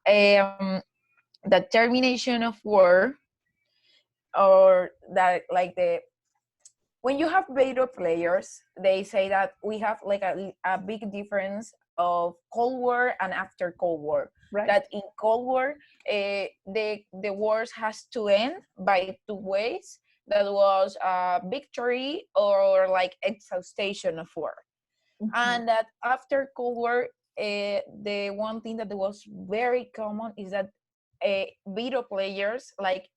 the termination of war, or that like the when you have veto players, they say that we have like a big difference of Cold War and after Cold War. Right. That in Cold War, the wars has to end by two ways. That was victory or like exhaustion of war. Mhm. And that after Cold War, the one thing that was very common is that veto players like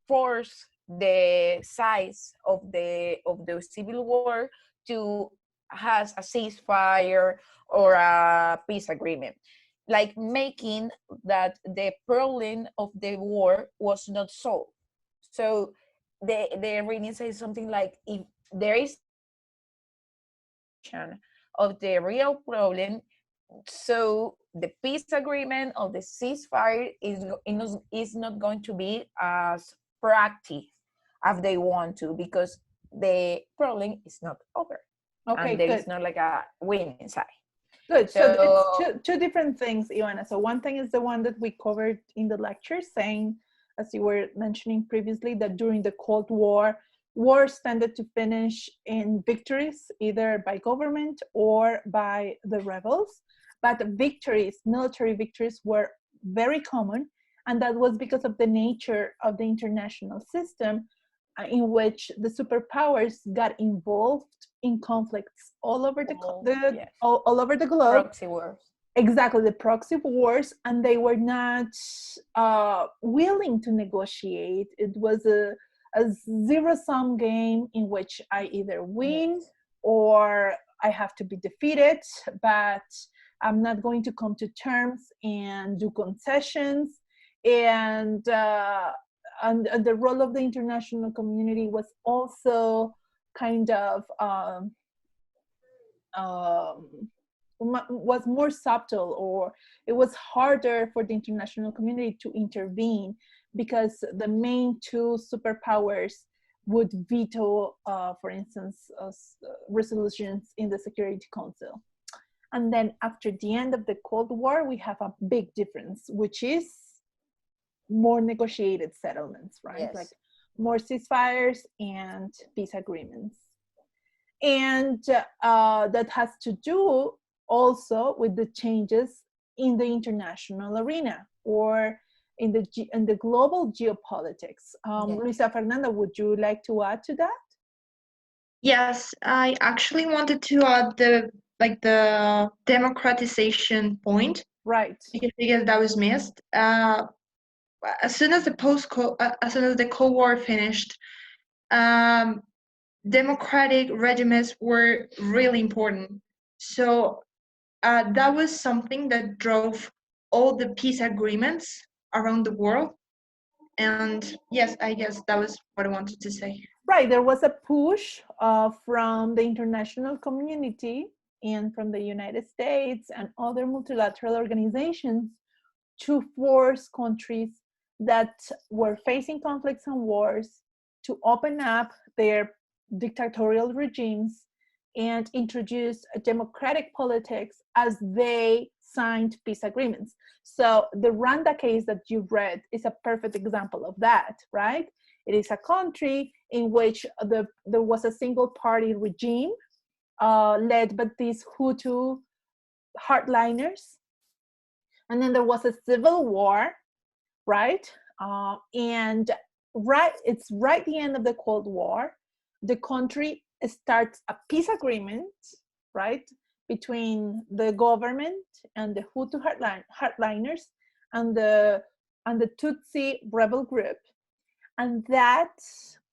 force the sides of the civil war to has a ceasefire or a peace agreement, like making that the problem of the war was not solved. So the reading says something like, if there is of the real problem, so the peace agreement or the ceasefire is not going to be as proactive as they want to, because the problem is not over, Okay, and there good. is not like a winning side. Good. So it's So two different things, Ivana. So one thing is the one that we covered in the lecture, saying, as you were mentioning previously, that during the Cold War, wars tended to finish in victories, either by government or by the rebels. But victories, military victories, were very common, and that was because of the nature of the international system, in which the superpowers got involved in conflicts all over yes, all over the globe. proxy wars. Exactly, the proxy wars, and they were not willing to negotiate. It was a zero-sum game in which I either win Yes. or I have to be defeated, but I'm not going to come to terms and do concessions. And and the role of the international community was also kind of um, was more subtle, or it was harder for the international community to intervene, because the main two superpowers would veto, for instance, resolutions in the Security Council. And then after the end of the Cold War, we have a big difference, which is more negotiated settlements, right? Like Yes. more ceasefires and peace agreements. And that has to do also with the changes in the international arena, or in the global geopolitics. Yes. Luisa Fernanda, would you like to add to that? Yes, I actually wanted to add the democratization point Right. because that was missed. As soon as the Cold War finished, um, democratic regimes were really important. So that was something that drove all the peace agreements around the world. And yes, I guess that was what I wanted to say. Right, there was a push from the international community and from the United States and other multilateral organizations to force countries that were facing conflicts and wars to open up their dictatorial regimes and introduce democratic politics as they signed peace agreements. So the Rwanda case that you've read is a perfect example of that, right? It is a country in which there was a single party regime led by these Hutu hardliners. And then there was a civil war, right? And it's right the end of the Cold War. The country starts a peace agreement, right, between the government and the Hutu hardliners and the Tutsi rebel group. And that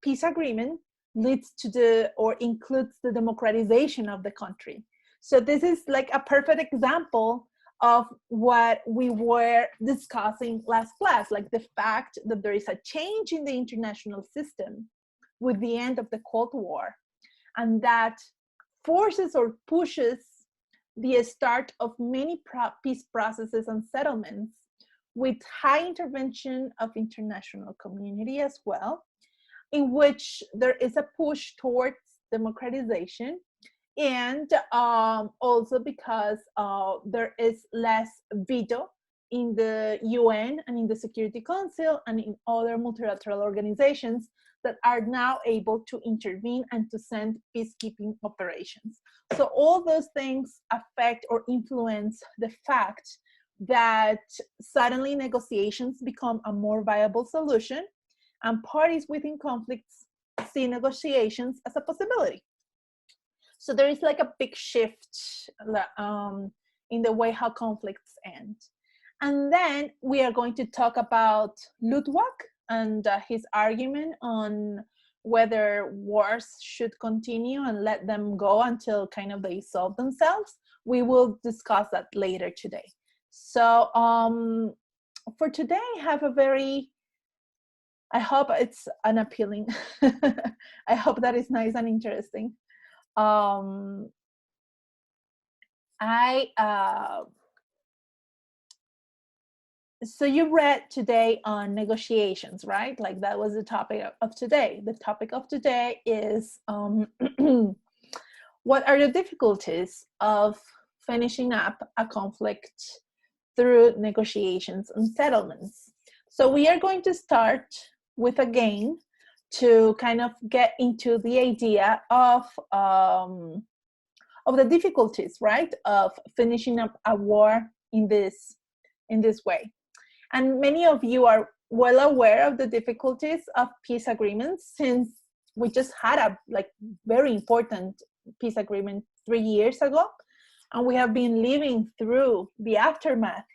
peace agreement leads to or includes the democratization of the country. So this is like a perfect example of what we were discussing last class, like the fact that there is a change in the international system with the end of the Cold War, and that forces or pushes the start of many peace processes and settlements with high intervention of international community as well, in which there is a push towards democratization, and also because there is less veto in the UN and in the Security Council and in other multilateral organizations that are now able to intervene and to send peacekeeping operations. So all those things affect or influence the fact that suddenly negotiations become a more viable solution, and parties within conflicts see negotiations as a possibility. So there is like a big shift in the way how conflicts end. And then we are going to talk about Ludwig and his argument on whether wars should continue and let them go until kind of they solve themselves. We will discuss that later today. So for today, I have a very, I hope it's an appealing, I hope that is nice and interesting. So you read today on negotiations, right? Like that was the topic of today. The topic of today is what are the difficulties of finishing up a conflict through negotiations and settlements. So we are going to start with a game to kind of get into the idea of the difficulties, right, of finishing up a war in this way. And many of you are well aware of the difficulties of peace agreements, since we just had a very important peace agreement 3 years ago, and we have been living through the aftermath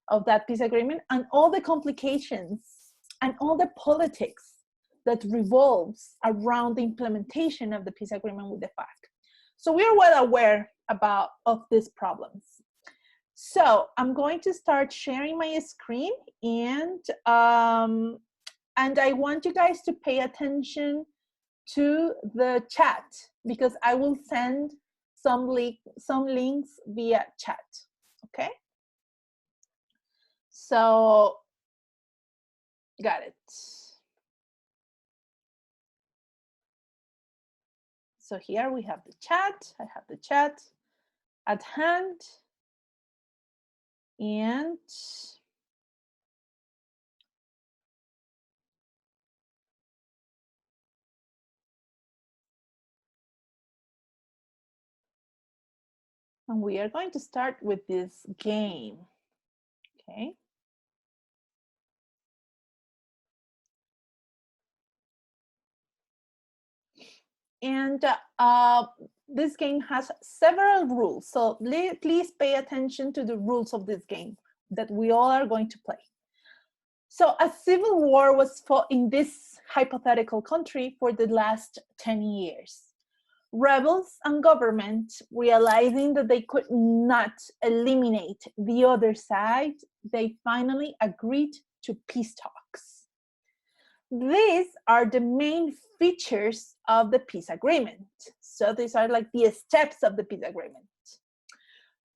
of that peace agreement and all the complications and all the politics that revolves around the implementation of the peace agreement with the FARC. So we are well aware of these problems. So I'm going to start sharing my screen, and I want you guys to pay attention to the chat, because I will send some links via chat, okay? So, got it. So here we have the chat. I have the chat at hand. And we are going to start with this game, okay? And this game has several rules, so please pay attention to the rules of this game that we all are going to play. So a civil war was fought in this hypothetical country for the last 10 years. Rebels and government, realizing that they could not eliminate the other side, they finally agreed to peace talks. These are the main features of the peace agreement. So these are like the steps of the peace agreement.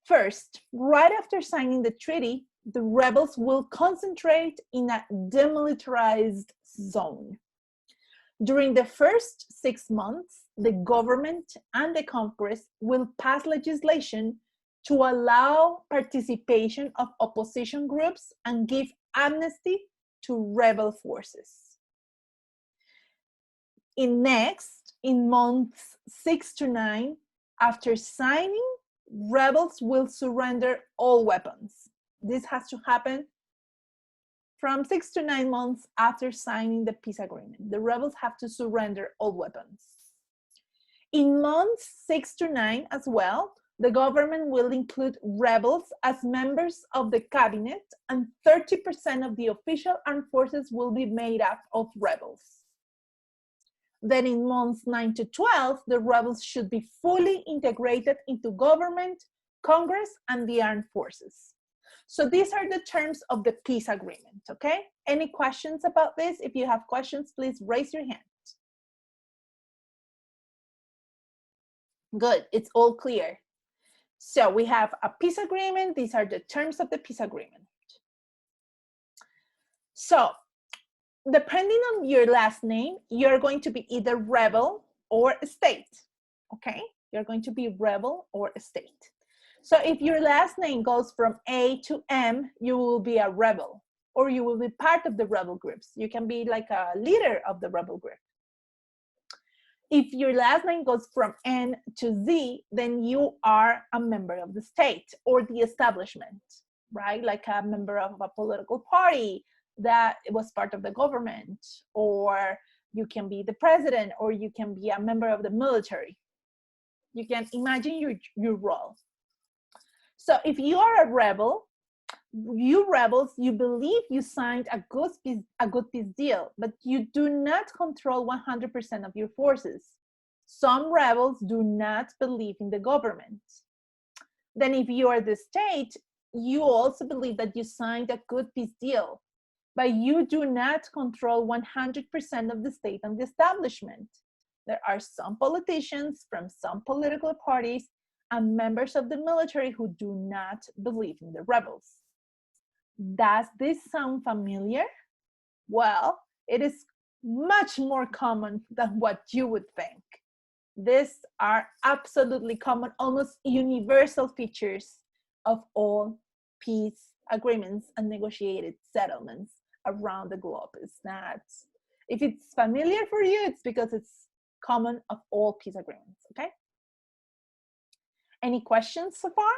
First, right after signing the treaty, the rebels will concentrate in a demilitarized zone. During the first 6 months, the government and the Congress will pass legislation to allow participation of opposition groups and give amnesty to rebel forces. In months 6 to 9, after signing, rebels will surrender all weapons. This has to happen from 6 to 9 months after signing the peace agreement. The rebels have to surrender all weapons. In months 6 to 9 as well, the government will include rebels as members of the cabinet, and 30% of the official armed forces will be made up of rebels. Then in months 9 to 12, the rebels should be fully integrated into government, Congress, and the armed forces. So these are the terms of the peace agreement, okay? Any questions about this? If you have questions, please raise your hand. Good, it's all clear. So we have a peace agreement. These are the terms of the peace agreement. So depending on your last name, you're going to be either rebel or state, okay? You're going to be rebel or state. So if your last name goes from A to M, you will be a rebel, or you will be part of the rebel groups. You can be like a leader of the rebel group. If your last name goes from N to Z, then you are a member of the state or the establishment, right? Like a member of a political party that was part of the government, or you can be the president, or you can be a member of the military. You can imagine your role. So if you are a rebel, you rebels, you believe you signed a good peace deal, but you do not control 100% of your forces. Some rebels do not believe in the government. Then if you are the state, you also believe that you signed a good peace deal, but you do not control 100% of the state and the establishment. There are some politicians from some political parties and members of the military who do not believe in the rebels. Does this sound familiar? Well, it is much more common than what you would think. These are absolutely common, almost universal features of all peace agreements and negotiated settlements around the globe. It's not, if it's familiar for you, it's because it's common of all peace agreements, okay? Any questions so far?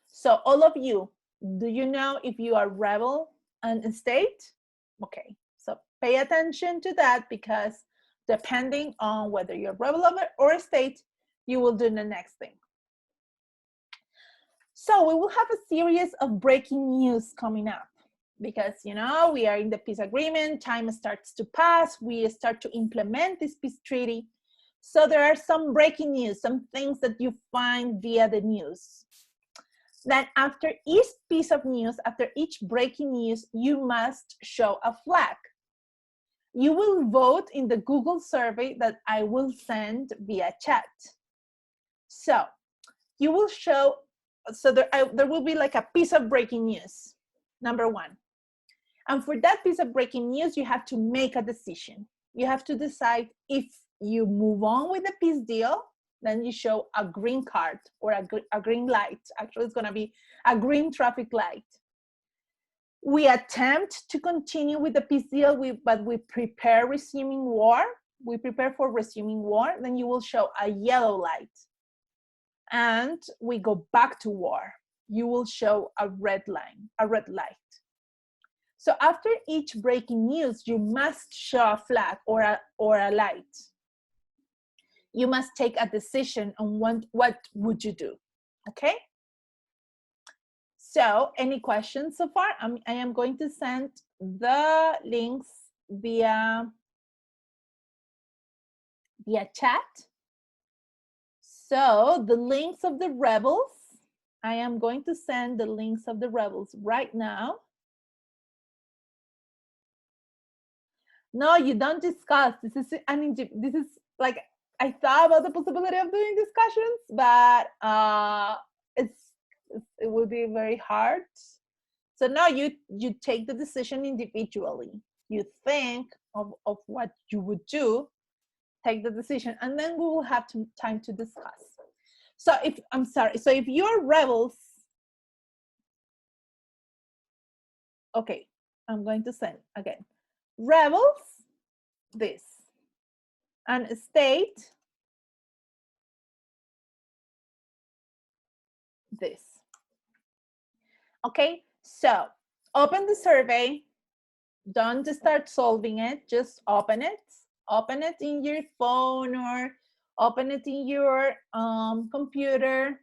So all of you, do you know if you are rebel and state? Okay, so pay attention to that, because depending on whether you're rebel or a state, you will do the next thing. So we will have a series of breaking news coming up, because you know we are in the peace agreement, time starts to pass, we start to implement this peace treaty. So there are some breaking news, some things that you find via the news. Then after each piece of news, after each breaking news, you must show a flag. You will vote in the Google survey that I will send via chat. So you will show, so there will be like a piece of breaking news, number one. And for that piece of breaking news, you have to make a decision. You have to decide if you move on with the peace deal, then you show a green card or a green light. Actually, it's going to be a green traffic light. We attempt to continue with the peace deal, but we prepare resuming war. We prepare for resuming war. Then you will show a yellow light. And we go back to war. You will show a red line, a red light. So after each breaking news, you must show a flag or a light. You must take a decision on what would you do, okay? So any questions so far? I am going to send the links via chat. So the links of the rebels, I am going to send the links of the rebels right now. No, you don't discuss. This is like, I thought about the possibility of doing discussions, but it would be very hard. So now you take the decision individually. You think of what you would do, take the decision, and then we will have time to discuss. So if you're rebels, okay, I'm going to send again. Rebels, this, and state, this. Okay, so open the survey. Don't start solving it, just open it. Open it in your phone or open it in your computer.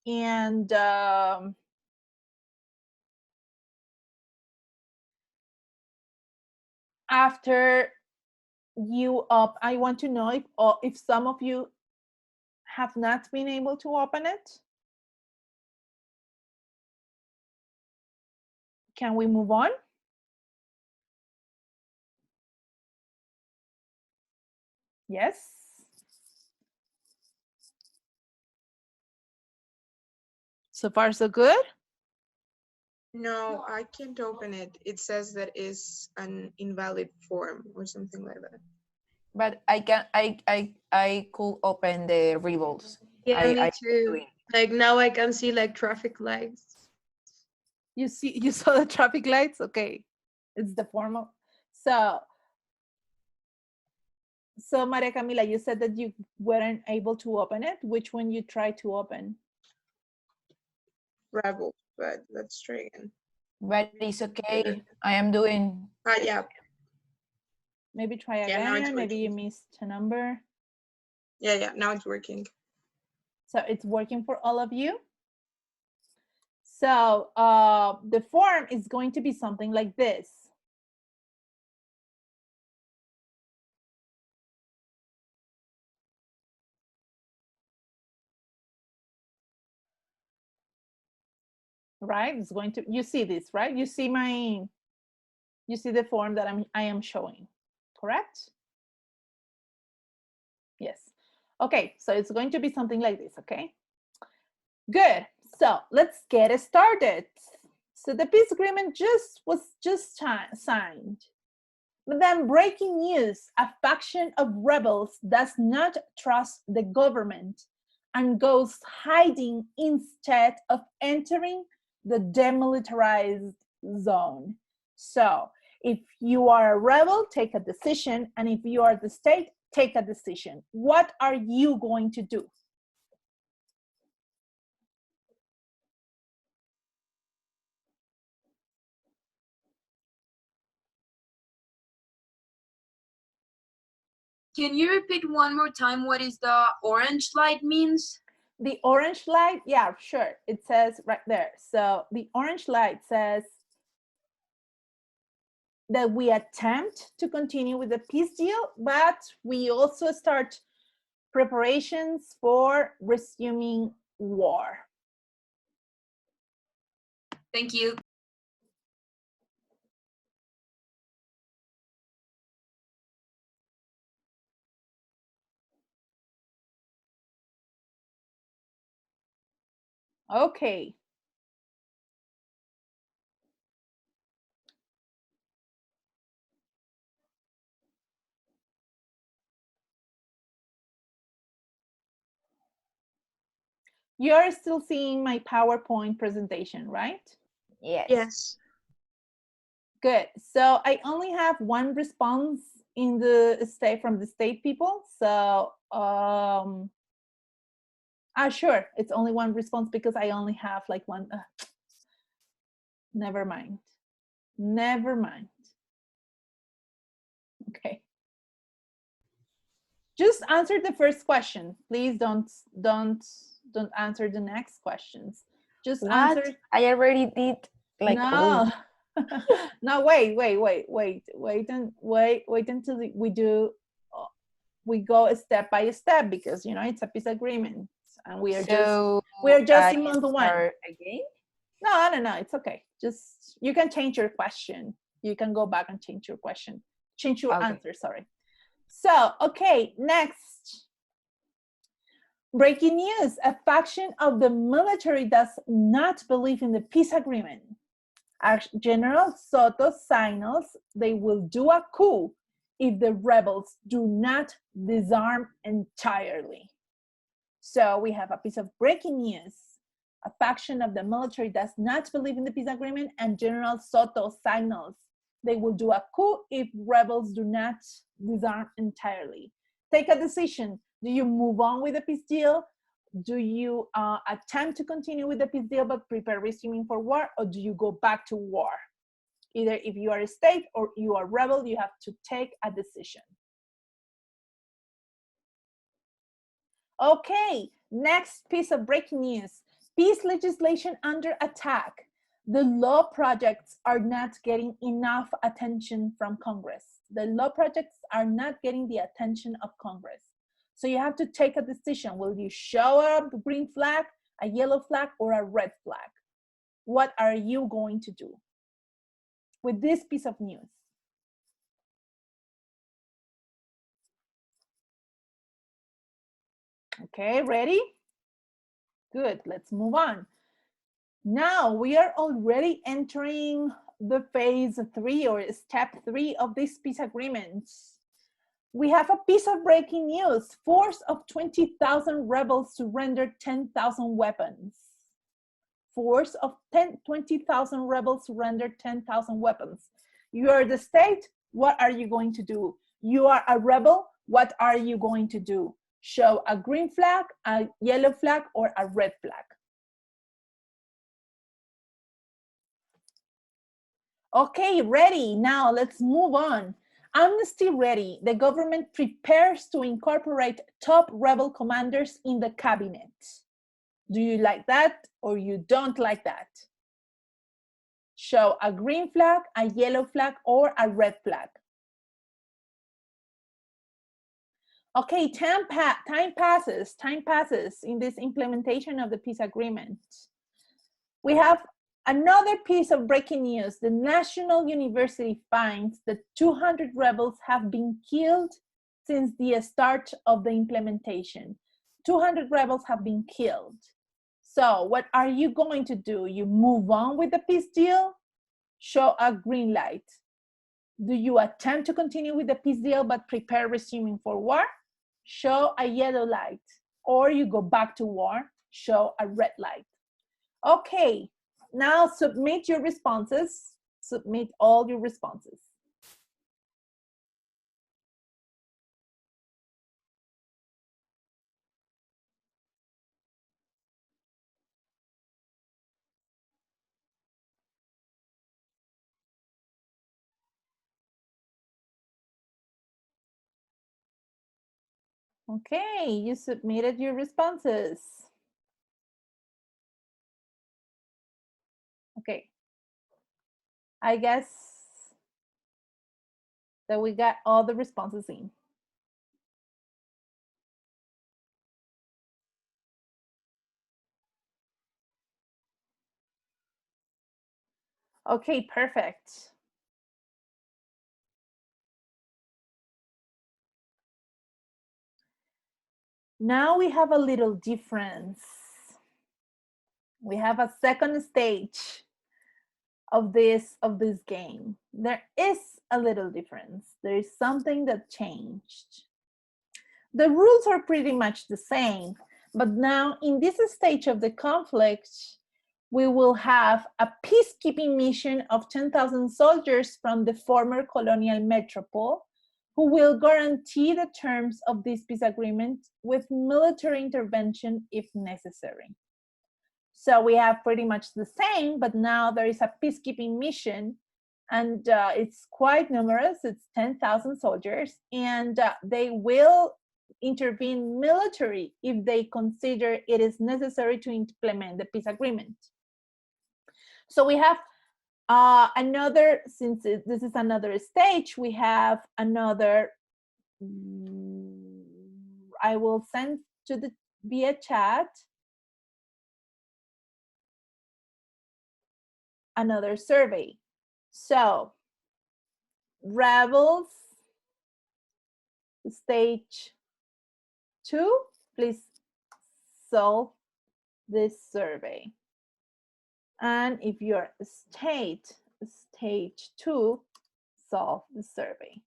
And after you I want to know if some of you have not been able to open it. Can we move on? Yes. So far, so good? No, I can't open it. It says that is an invalid form or something like that. But I could open the rebels. Yeah, me I too. doing. Like now I can see like traffic lights. You saw the traffic lights? Okay. It's the formal. So Maria Camila, you said that you weren't able to open it. Which one you tried to open? Rebel, but let's try again. But it's okay. I am doing. Yeah. Maybe try Yeah, now it's again. Maybe you working. missed a number. Yeah, now it's working. So it's working for all of you. So the form is going to be something like this. Right? It's going to, you see this, right? You see the form that I am showing, correct? Yes. Okay, so it's going to be something like this, okay? Good. So let's get it started. So the peace agreement was just signed. But then breaking news, a faction of rebels does not trust the government and goes hiding instead of entering the demilitarized zone. So if you are a rebel, take a decision. And if you are the state, take a decision. What are you going to do? Can you repeat one more time what is the orange light means? The orange light, yeah, sure. It says right there. So the orange light says that we attempt to continue with the peace deal, but we also start preparations for resuming war. Thank you. Okay. You're still seeing my PowerPoint presentation, right? Yes. Yes. Good. So I only have one response in the state from the state people. So sure, it's only one response because I only have like one. Never mind. Never mind. Okay. Just answer the first question. Please don't answer the next questions. Just What? answer. I already did. Like, No. No, wait until we go step by step, because it's a peace agreement and we are just in month one. Again? No, it's okay. Just you can change your question. You can go back and change your question. Change your answer, sorry. So, okay, next. Breaking news, a faction of the military does not believe in the peace agreement. General Soto signals they will do a coup if the rebels do not disarm entirely. So we have a piece of breaking news. A faction of the military does not believe in the peace agreement, and General Soto signals they will do a coup if rebels do not disarm entirely. Take a decision. Do you move on with the peace deal? Do you attempt to continue with the peace deal but prepare resuming for war, or do you go back to war? Either if you are a state or you are rebel, you have to take a decision. Okay, next piece of breaking news. Peace legislation under attack. The law projects are not getting enough attention from Congress. The law projects are not getting the attention of Congress. So you have to take a decision. Will you show a green flag, a yellow flag, or a red flag? What are you going to do with this piece of news? Okay, ready? Good, let's move on. Now we are already entering the phase 3 or step 3 of this peace agreement. We have a piece of breaking news. Force of 20,000 rebels surrender 10,000 weapons. Force of 20,000 rebels surrender 10,000 weapons. You are the state, what are you going to do? You are a rebel, what are you going to do? Show a green flag, a yellow flag, or a red flag. Okay, ready. Now let's move on. Amnesty ready. The government prepares to incorporate top rebel commanders in the cabinet. Do you like that or you don't like that? Show a green flag, a yellow flag, or a red flag. Okay, time passes in this implementation of the peace agreement. We have another piece of breaking news. The National University finds that 200 rebels have been killed since the start of the implementation. 200 rebels have been killed. So what are you going to do? You move on with the peace deal? Show a green light. Do you attempt to continue with the peace deal but prepare resuming for war? Show a yellow light. Or you go back to war? Show a red light. Okay, now submit your responses. Submit all your responses. Okay, you submitted your responses. Okay, I guess that we got all the responses in. Okay, perfect. Now we have a little difference. We have a second stage of this game. There is a little difference. There is something that changed. The rules are pretty much the same, but now in this stage of the conflict, we will have a peacekeeping mission of 10,000 soldiers from the former colonial metropole who will guarantee the terms of this peace agreement with military intervention if necessary. So we have pretty much the same, but now there is a peacekeeping mission and it's quite numerous. It's 10,000 soldiers and they will intervene military if they consider it is necessary to implement the peace agreement. So we have another, since this is another stage, we have another, I will send to the via chat another survey. So rebels stage 2, please solve this survey. And if you're stage 2, solve the survey.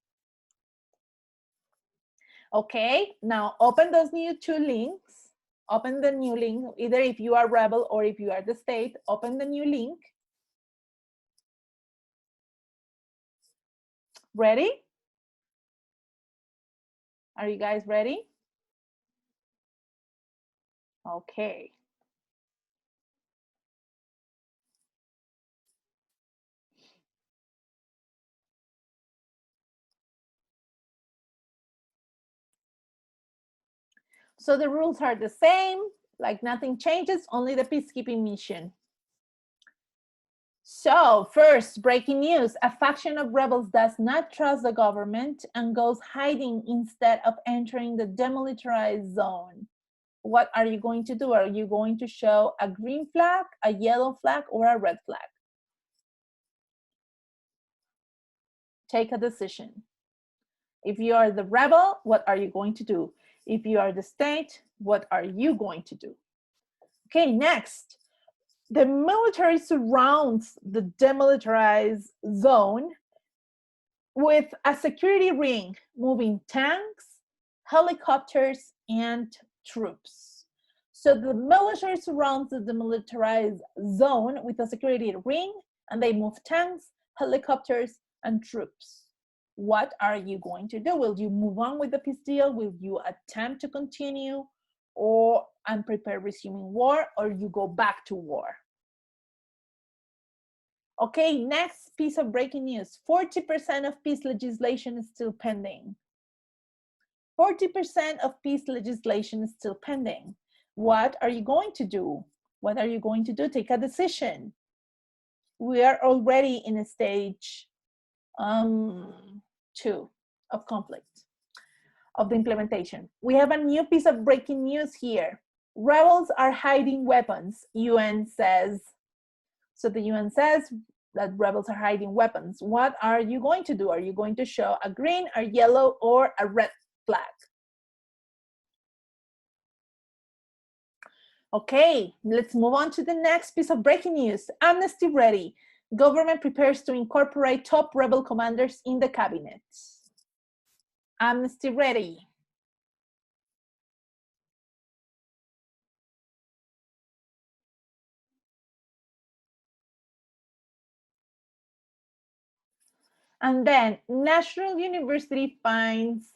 Okay, now open those new 2 links. Open the new link, either if you are rebel or if you are the state, open the new link. Ready? Are you guys ready? Okay. So the rules are the same, like nothing changes, only the peacekeeping mission. So first, breaking news, a faction of rebels does not trust the government and goes hiding instead of entering the demilitarized zone. What are you going to do? Are you going to show a green flag, a yellow flag, or a red flag? Take a decision. If you are the rebel, what are you going to do? If you are the state, what are you going to do? Okay, next. The military surrounds the demilitarized zone with a security ring moving tanks, helicopters, and troops. So the military surrounds the demilitarized zone with a security ring, and they move tanks, helicopters, and troops. What are you going to do? Will you move on with the peace deal? Will you attempt to continue, or and prepare resuming war, or you go back to war? Okay, next piece of breaking news. 40% of peace legislation is still pending. 40% of peace legislation is still pending. What are you going to do? What are you going to do? Take a decision. We are already in a stage 2 of conflict, of the implementation. We have a new piece of breaking news here. Rebels are hiding weapons, UN says. So the UN says that rebels are hiding weapons. What are you going to do? Are you going to show a green, a yellow, or a red flag? Okay, let's move on to the next piece of breaking news. Amnesty ready. Government prepares to incorporate top rebel commanders in the cabinet. Amnesty ready. And then National University finds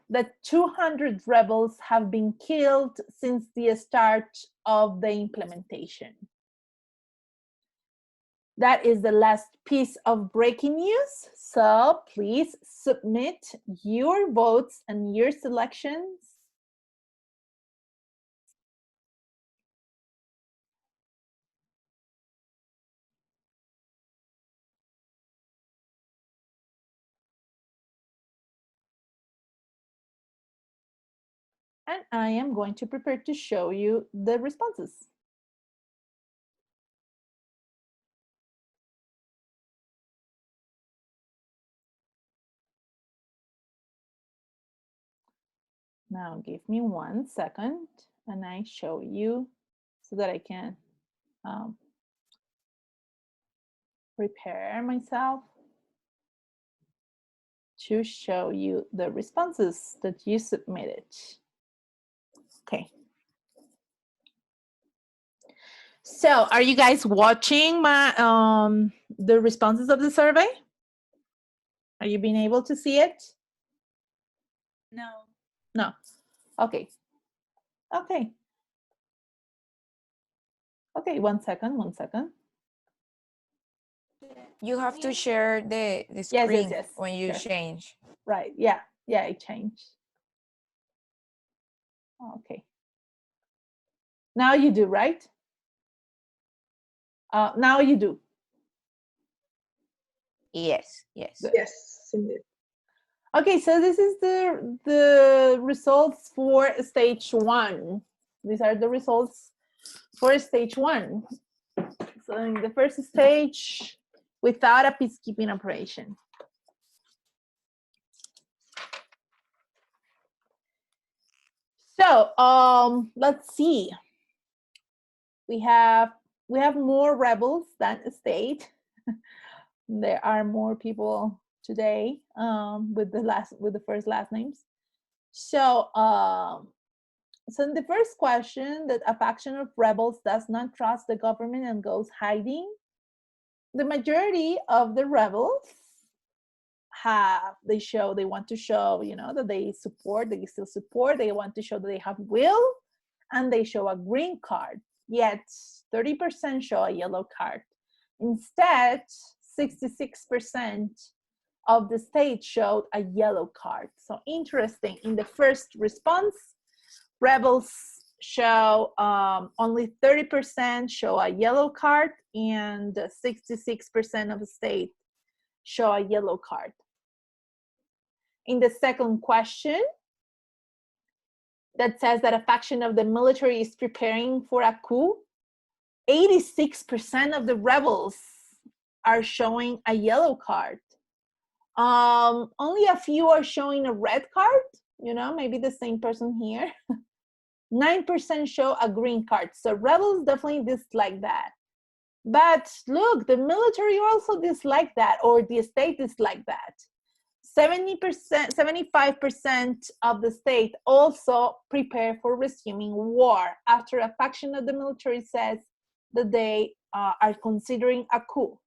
that 200 rebels have been killed since the start of the implementation. That is the last piece of breaking news. So please submit your votes and your selections. And I am going to prepare to show you the responses. Now give me 1 second and I show you so that I can prepare myself to show you the responses that you submitted. Okay. So are you guys watching my the responses of the survey? Are you being able to see it? No. No. Okay. Okay. Okay, 1 second, 1 second. You have to share the screen yes, when you sure. change. Right, yeah, it changed. Okay. Now you do, right? Now you do. Yes, yes. Yes, indeed. Okay, so this is the results for stage 1. These are the results for stage 1. So in the first stage, without a peacekeeping operation. So let's see. We have more rebels than a state. There are more people today with the first last names. So so in the first question, that a faction of rebels does not trust the government and goes hiding. The majority of the rebels they want to show, you know, that they still support, they want to show that they have will, and they show a green card. Yet 30% show a yellow card. Instead, 66% of the state showed a yellow card. So interesting, in the first response, rebels show only 30% show a yellow card, and 66% of the state show a yellow card. In the second question, that says that a faction of the military is preparing for a coup, 86% of the rebels are showing a yellow card. Only a few are showing a red card, you know, maybe the same person here. 9% show a green card. So rebels definitely dislike that. But look, the military also dislike that, or the state dislike that. 70%, 75% of the state also prepare for resuming war after a faction of the military says that they are considering a coup.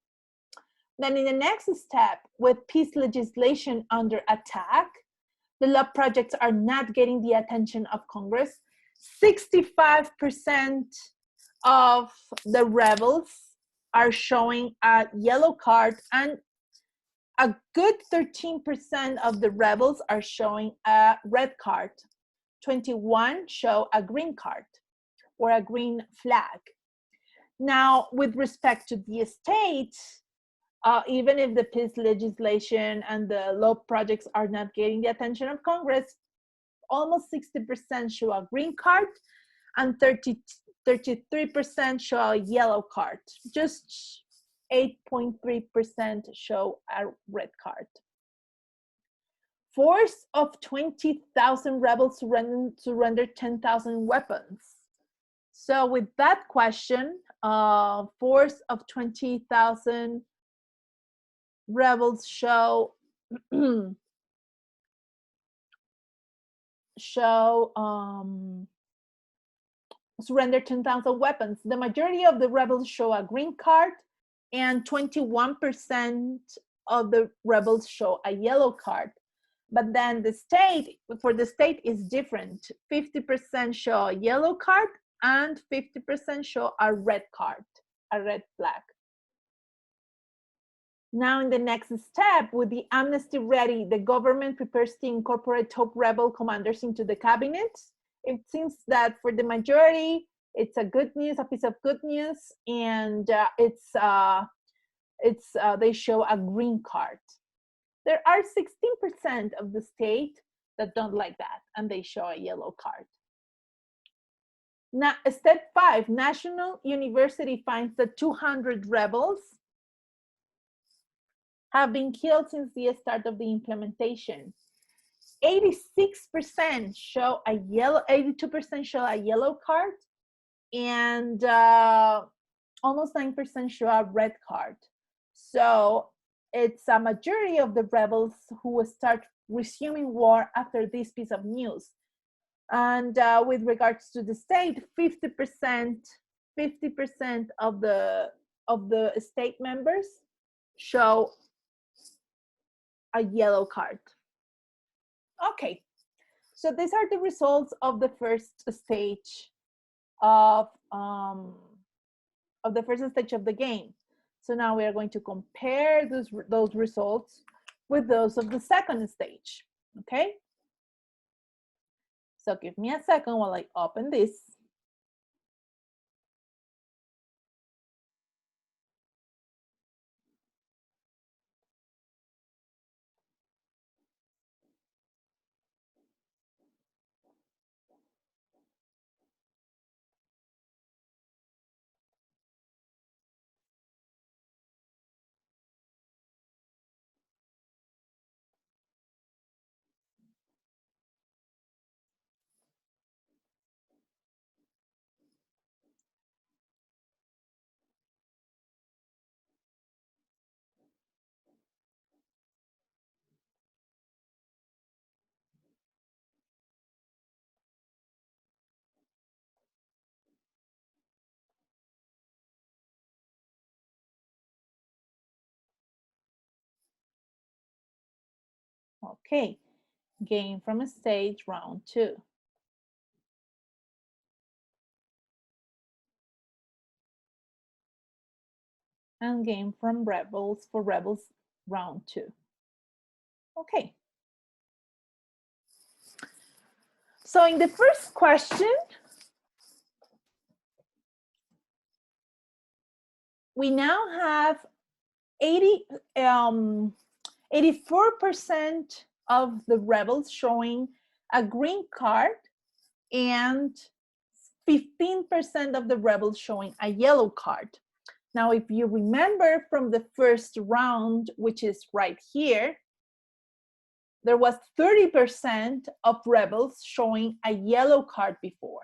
Then in the next step, with peace legislation under attack, the law projects are not getting the attention of Congress. 65% of the rebels are showing a yellow card, and a good 13% of the rebels are showing a red card. 21 show a green card or a green flag. Now, with respect to the state, even if the peace legislation and the law projects are not getting the attention of Congress, almost 60% show a green card and 33% show a yellow card. Just 8.3% show a red card. Force of 20,000 rebels surrender 10,000 weapons. So with that question, force of 20,000 rebels show surrender 10,000 weapons. The majority of the rebels show a green card, and 21% of the rebels show a yellow card. But then the state, for the state is different. 50% show a yellow card and 50% show a red card, a red flag. Now in the next step, with the amnesty ready, the government prepares to incorporate top rebel commanders into the cabinet. It seems that for the majority, it's a good news, a piece of good news, and they show a green card. There are 16% of the state that don't like that, and they show a yellow card. Now, step 5, National University finds that 200 rebels have been killed since the start of the implementation. 86% show a yellow, 82% show a yellow card, and almost 9% show a red card. So it's a majority of the rebels who will start resuming war after this piece of news. And with regards to the state, 50% of the state members show a yellow card. Okay, so these are the results of the first stage of the game. So now we are going to compare those results with those of the second stage. Okay. So give me a second while I open this. Okay, game from a stage, round 2. And game from rebels for rebels, round 2. Okay. So in the first question, we now have 84% of the rebels showing a green card and 15% of the rebels showing a yellow card. Now, if you remember from the first round, which is right here, there was 30% of rebels showing a yellow card before.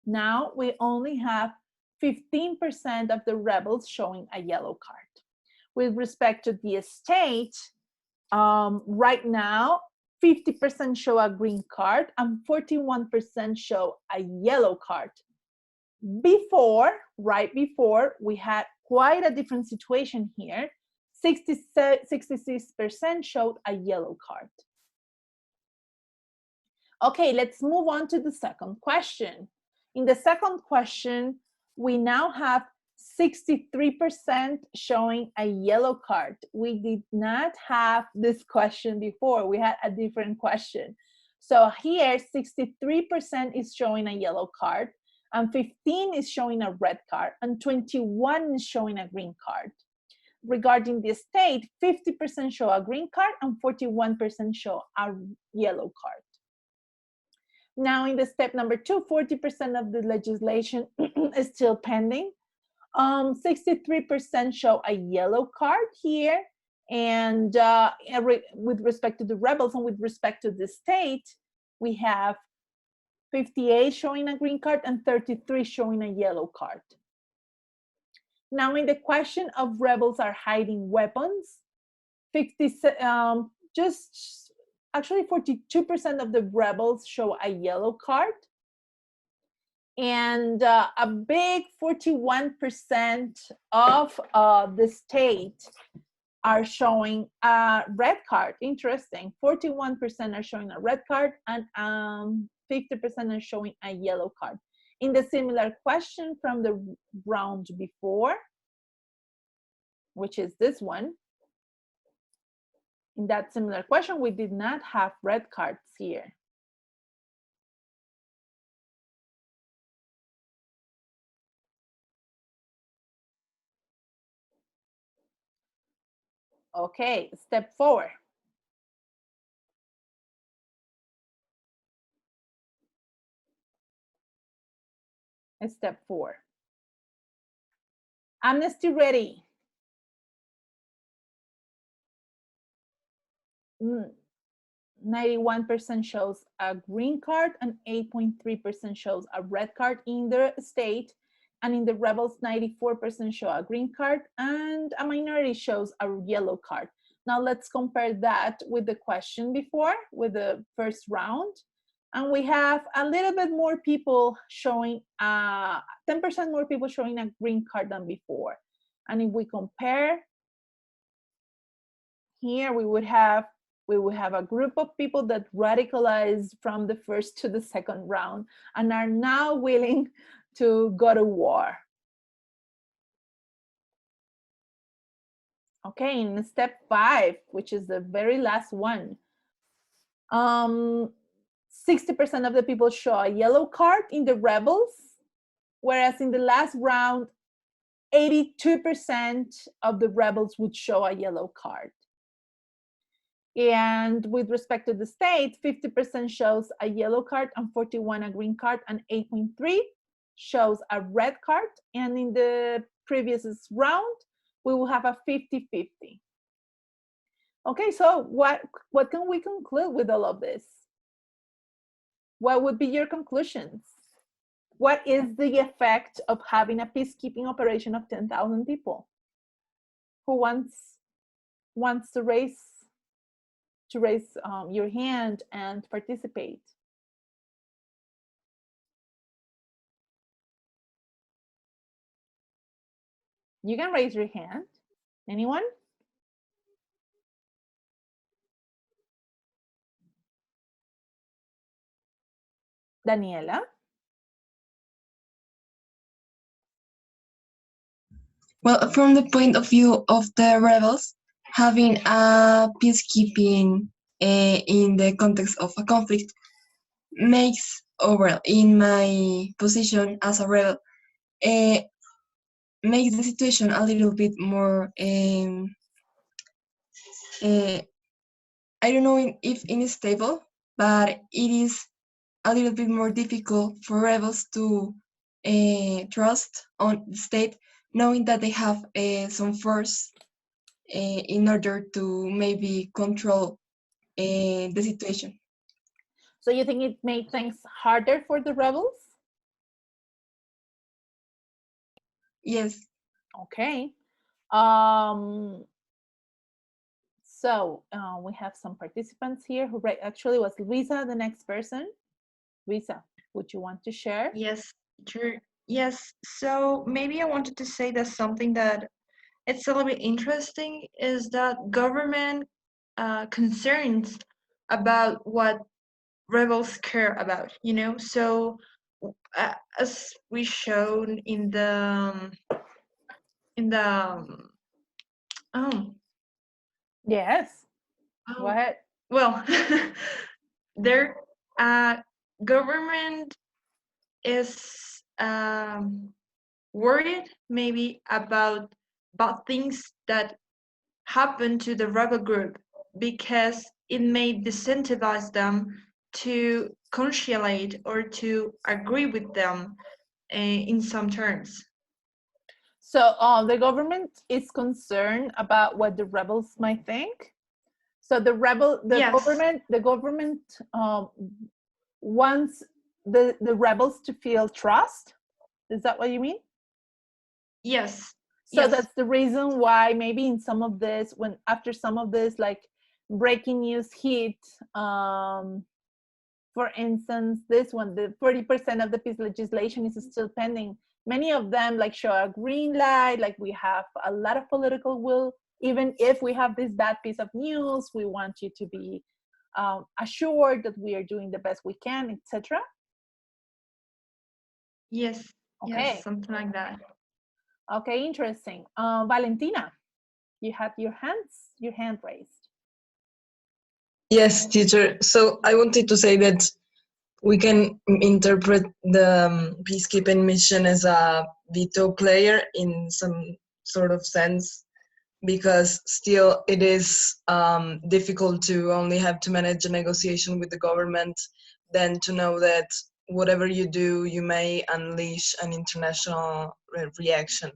Now we only have 15% of the rebels showing a yellow card. With respect to the state, right now, 50% show a green card and 41% show a yellow card. Before, right before, we had quite a different situation here. 66% showed a yellow card. Okay, let's move on to the second question. In the second question, we now have 63% showing a yellow card. We did not have this question before. We had a different question. So here, 63% is showing a yellow card, and 15 is showing a red card, and 21 is showing a green card. Regarding the state, 50% show a green card and 41% show a yellow card. Now in the step number 2, 40% of the legislation is still pending. 63% show a yellow card here, and with respect to the rebels and with respect to the state, we have 58 showing a green card and 33 showing a yellow card. Now in the question of rebels are hiding weapons, actually 42% of the rebels show a yellow card, and a big 41% of the state are showing a red card. Interesting. 41% are showing a red card and 50% are showing a yellow card. In the similar question from the round before, which is this one, in that similar question, we did not have red cards here. Okay, step 4. Step 4. Amnesty ready. 91% shows a green card and 8.3% shows a red card in the state, and in the rebels 94% show a green card and a minority shows a yellow card. Now let's compare that with the question before, with the first round, and we have a little bit more people showing 10% more people showing a green card than before. And if we compare here, we would have a group of people that radicalized from the first to the second round and are now willing to go to war. Okay, in step 5, which is the very last one, 60% of the people show a yellow card in the rebels, whereas in the last round, 82% of the rebels would show a yellow card. And with respect to the state, 50% shows a yellow card and 41 a green card, and 8.3 shows a red card. And in the previous round, we will have a 50-50. Okay, so what can we conclude with all of this? What would be your conclusions? What is the effect of having a peacekeeping operation of 10,000 people? Who wants to raise your hand and participate? You can raise your hand. Anyone? Daniela? Well, from the point of view of the rebels, having a peacekeeping in the context of a conflict makes, overall, in my position as a rebel, makes the situation a little bit more, I don't know if unstable, but it is a little bit more difficult for rebels to trust on the state, knowing that they have some force in order to maybe control the situation. So you think it made things harder for the rebels? Yes. Okay. So we have some participants here who actually was Luisa, the next person. Luisa, would you want to share? Yes, sure. Yes. So maybe I wanted to say that something that it's a little bit interesting is that government concerns about what rebels care about, you know? So as we shown in the oh, Yes, go oh ahead. well their government is worried maybe about bad things that happen to the rebel group because it may disincentivize them to conciliate or to agree with them in some terms. So the government is concerned about what the rebels might think. So the Yes, government wants the rebels to feel trust. Is that what you mean? yes, So yes, that's the reason why maybe in some of this, when after some of this like breaking news hit, for instance, this one, the 40% of the peace legislation is still pending. Many of them like show a green light, like we have a lot of political will. Even if we have this bad piece of news, we want you to be assured that we are doing the best we can, etc. yes, yes, Okay, something like that. okay, interesting. Valentina, you had your hand raised. Yes, teacher. So I wanted to say that we can interpret the peacekeeping mission as a veto player in some sort of sense, because still it is difficult to only have to manage a negotiation with the government than to know that whatever you do, you may unleash an international reaction.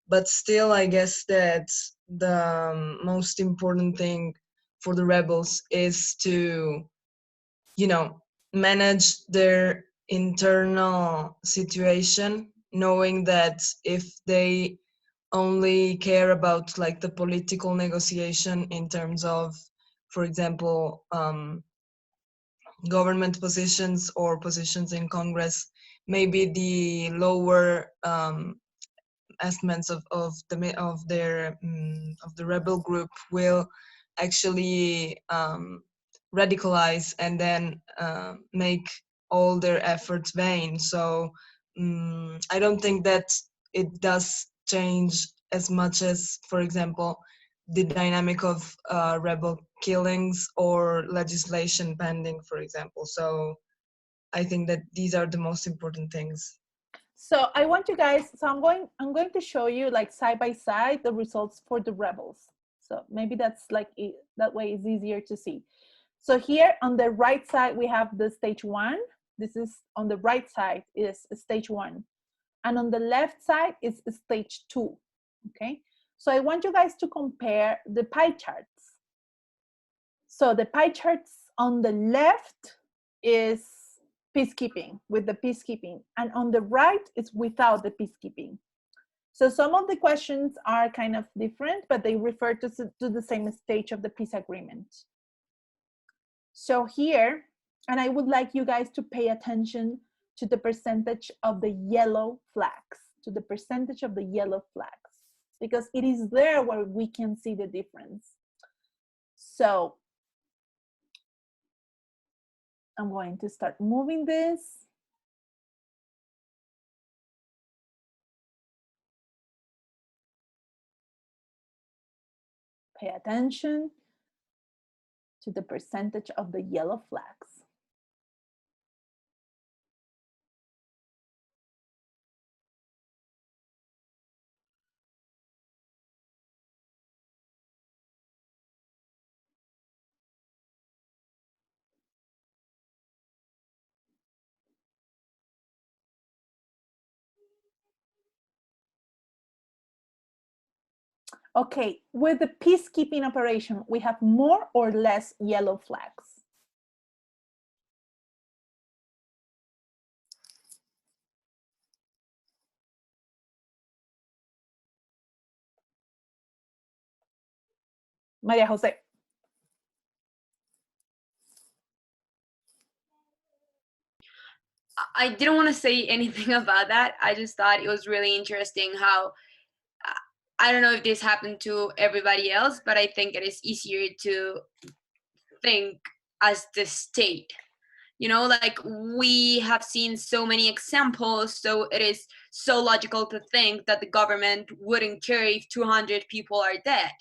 But still, I guess that the most important thing for the rebels is to, you know, manage their internal situation, knowing that if they only care about like the political negotiation in terms of, for example, government positions or positions in Congress, maybe the lower estimates of their of the rebel group will actually radicalize and then make all their efforts vain. So I don't think that it does change as much as, for example, the dynamic of rebel killings or legislation pending, for example. So I think that these are the most important things. So I want you guys, so I'm going to show you like side by side the results for the rebels. So maybe that's like, that way it's easier to see. So here on the right side, we have the stage 1. This is on the right side is stage 1. And on the left side is stage 2, okay? So I want you guys to compare the pie charts. So the pie charts on the left is peacekeeping, with the peacekeeping, and on the right is without the peacekeeping. So some of the questions are kind of different, but they refer to the same stage of the peace agreement. So here, and I would like you guys to pay attention to the percentage of the yellow flags, to the percentage of the yellow flags, because it is there where we can see the difference. So I'm going to start moving this. Pay attention to the percentage of the yellow flags. Okay, with the peacekeeping operation, we have more or less yellow flags? Maria Jose. I didn't want to say anything about that. I just thought it was really interesting how I don't know if this happened to everybody else, but I think it is easier to think as the state. You know, like we have seen so many examples, so it is so logical to think that the government wouldn't care if 200 people are dead.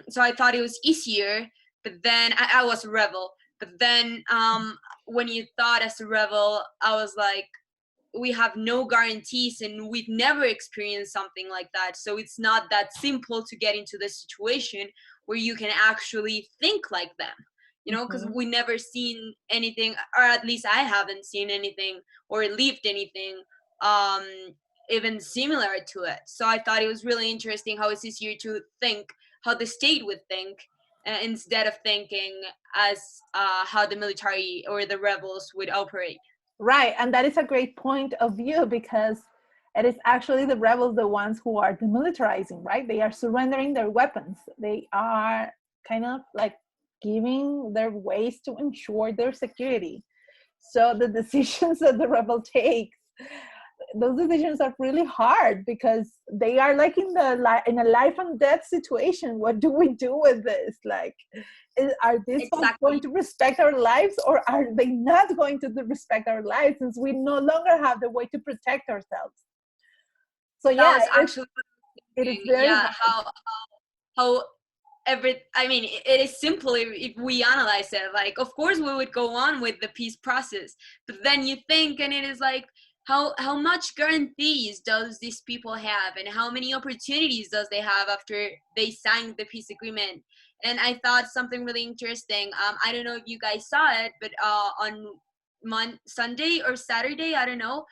So I thought it was easier, but then I was a rebel. But then when you thought as a rebel, I was like, we have no guarantees and we've never experienced something like that. So it's not that simple to get into the situation where you can actually think like them, you know, because we never seen anything, or at least I haven't seen anything or lived anything um even similar to it. So I thought it was really interesting how it's easier to think how the state would think instead of thinking as how the military or the rebels would operate. Right, and that is a great point of view because it is actually the rebels the ones who are demilitarizing, right? They are surrendering their weapons. They are kind of like giving their ways to ensure their security. So the decisions that the rebel takes, those decisions are really hard because they are like in a life and death situation. What do we do with this? Like, are these folks Exactly. going to respect our lives, or are they not going to respect our lives since we no longer have the way to protect ourselves? So That yeah, was actually it is very yeah, hard. how I mean, it is simple if we analyze it. Like, of course we would go on with the peace process, but then you think and it is like, how much guarantees does these people have, and how many opportunities does they have after they signed the peace agreement? And I thought something really interesting. I don't know if you guys saw it, but on Sunday or Saturday, I don't know,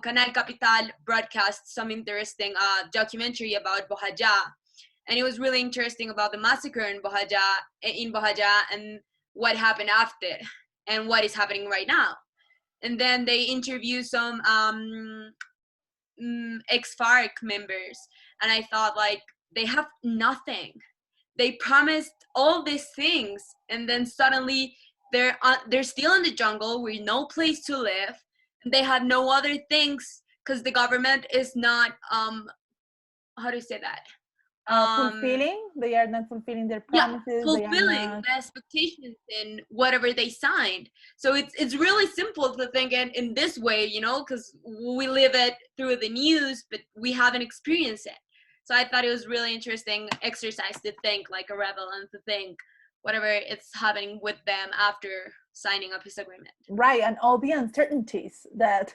Canal Capital broadcast some interesting documentary about Bohaja, and it was really interesting about the massacre in Bohaja and what happened after and what is happening right now. And then they interview some ex-FARC members, and I thought, like, they have nothing. They promised all these things, and then suddenly they're still in the jungle with no place to live, and they have no other things because the government is not how do you say that, Fulfilling, they are not fulfilling their yeah, promises. They are fulfilling not. the expectations in whatever they signed. So it's really simple to think in this way, you know, because we live it through the news, but we haven't experienced it. So I thought it was really interesting exercise to think like a rebel and to think whatever it's happening with them after signing a peace agreement. Right, and all the uncertainties that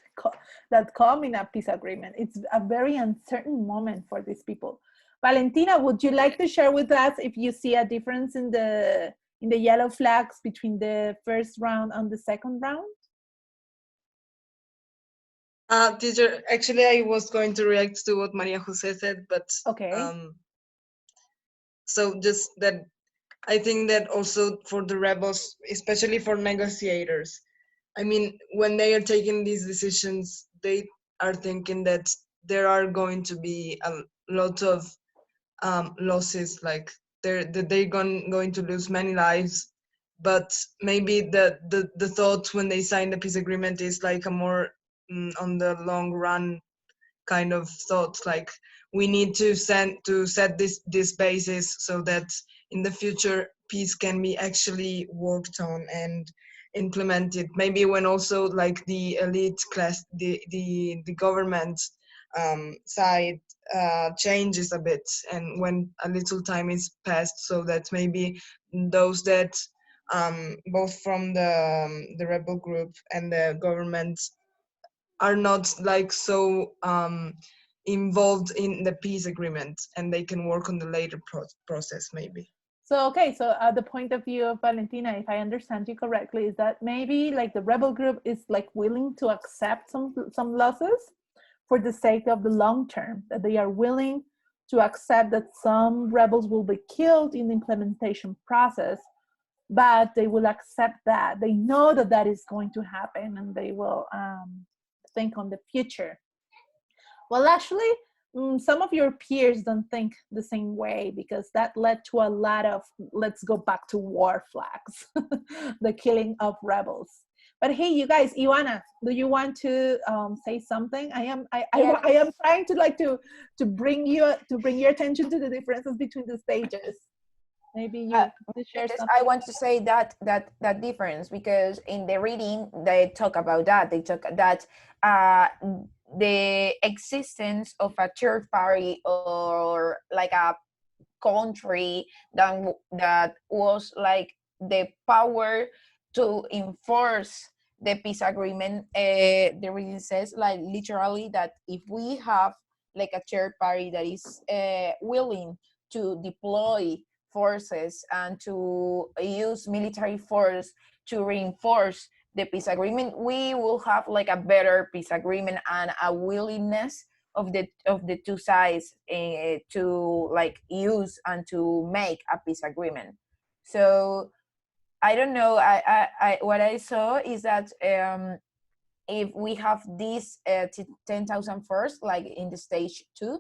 come in a peace agreement. It's a very uncertain moment for these people. Valentina, would you like to share with us if you see a difference in the yellow flags between the first round and the second round? Teacher, actually, I was going to react to what Maria Jose said, but Okay. So just that I think that also for the rebels, especially for negotiators, I mean, when they are taking these decisions, they are thinking that there are going to be a lot of losses, like they're going to lose many lives. But maybe the thought when they sign the peace agreement is like a more on the long run kind of thought, like we need to set this basis so that in the future peace can be actually worked on and implemented, maybe when also like the elite class, the government side changes a bit, and when a little time is passed, so that maybe those that both from the rebel group and the government are not like so involved in the peace agreement, and they can work on the later process maybe. So, okay, so the point of view of Valentina, if I understand you correctly, is that maybe like the rebel group is like willing to accept some losses for the sake of the long term, that they are willing to accept that some rebels will be killed in the implementation process, but they will accept that. They know that that is going to happen, and they will think on the future. Well, actually, some of your peers don't think the same way, because that led to a lot of let's go back to war flags, the killing of rebels. But hey, you guys, Ioana, do you want to say something? I am Yes. trying to like to bring your attention to the differences between the stages. Maybe you to share Because something. I want to say that difference, because in the reading they talk about that. They talk that the existence of a third party, or like a country that was like the power to enforce the peace agreement. The reading says like literally that if we have like a third party that is willing to deploy forces and to use military force to reinforce the peace agreement, we will have like a better peace agreement and a willingness of the two sides to like use and to make a peace agreement. So I don't know. What I saw is that if we have this 10,000 first, like in the stage 2,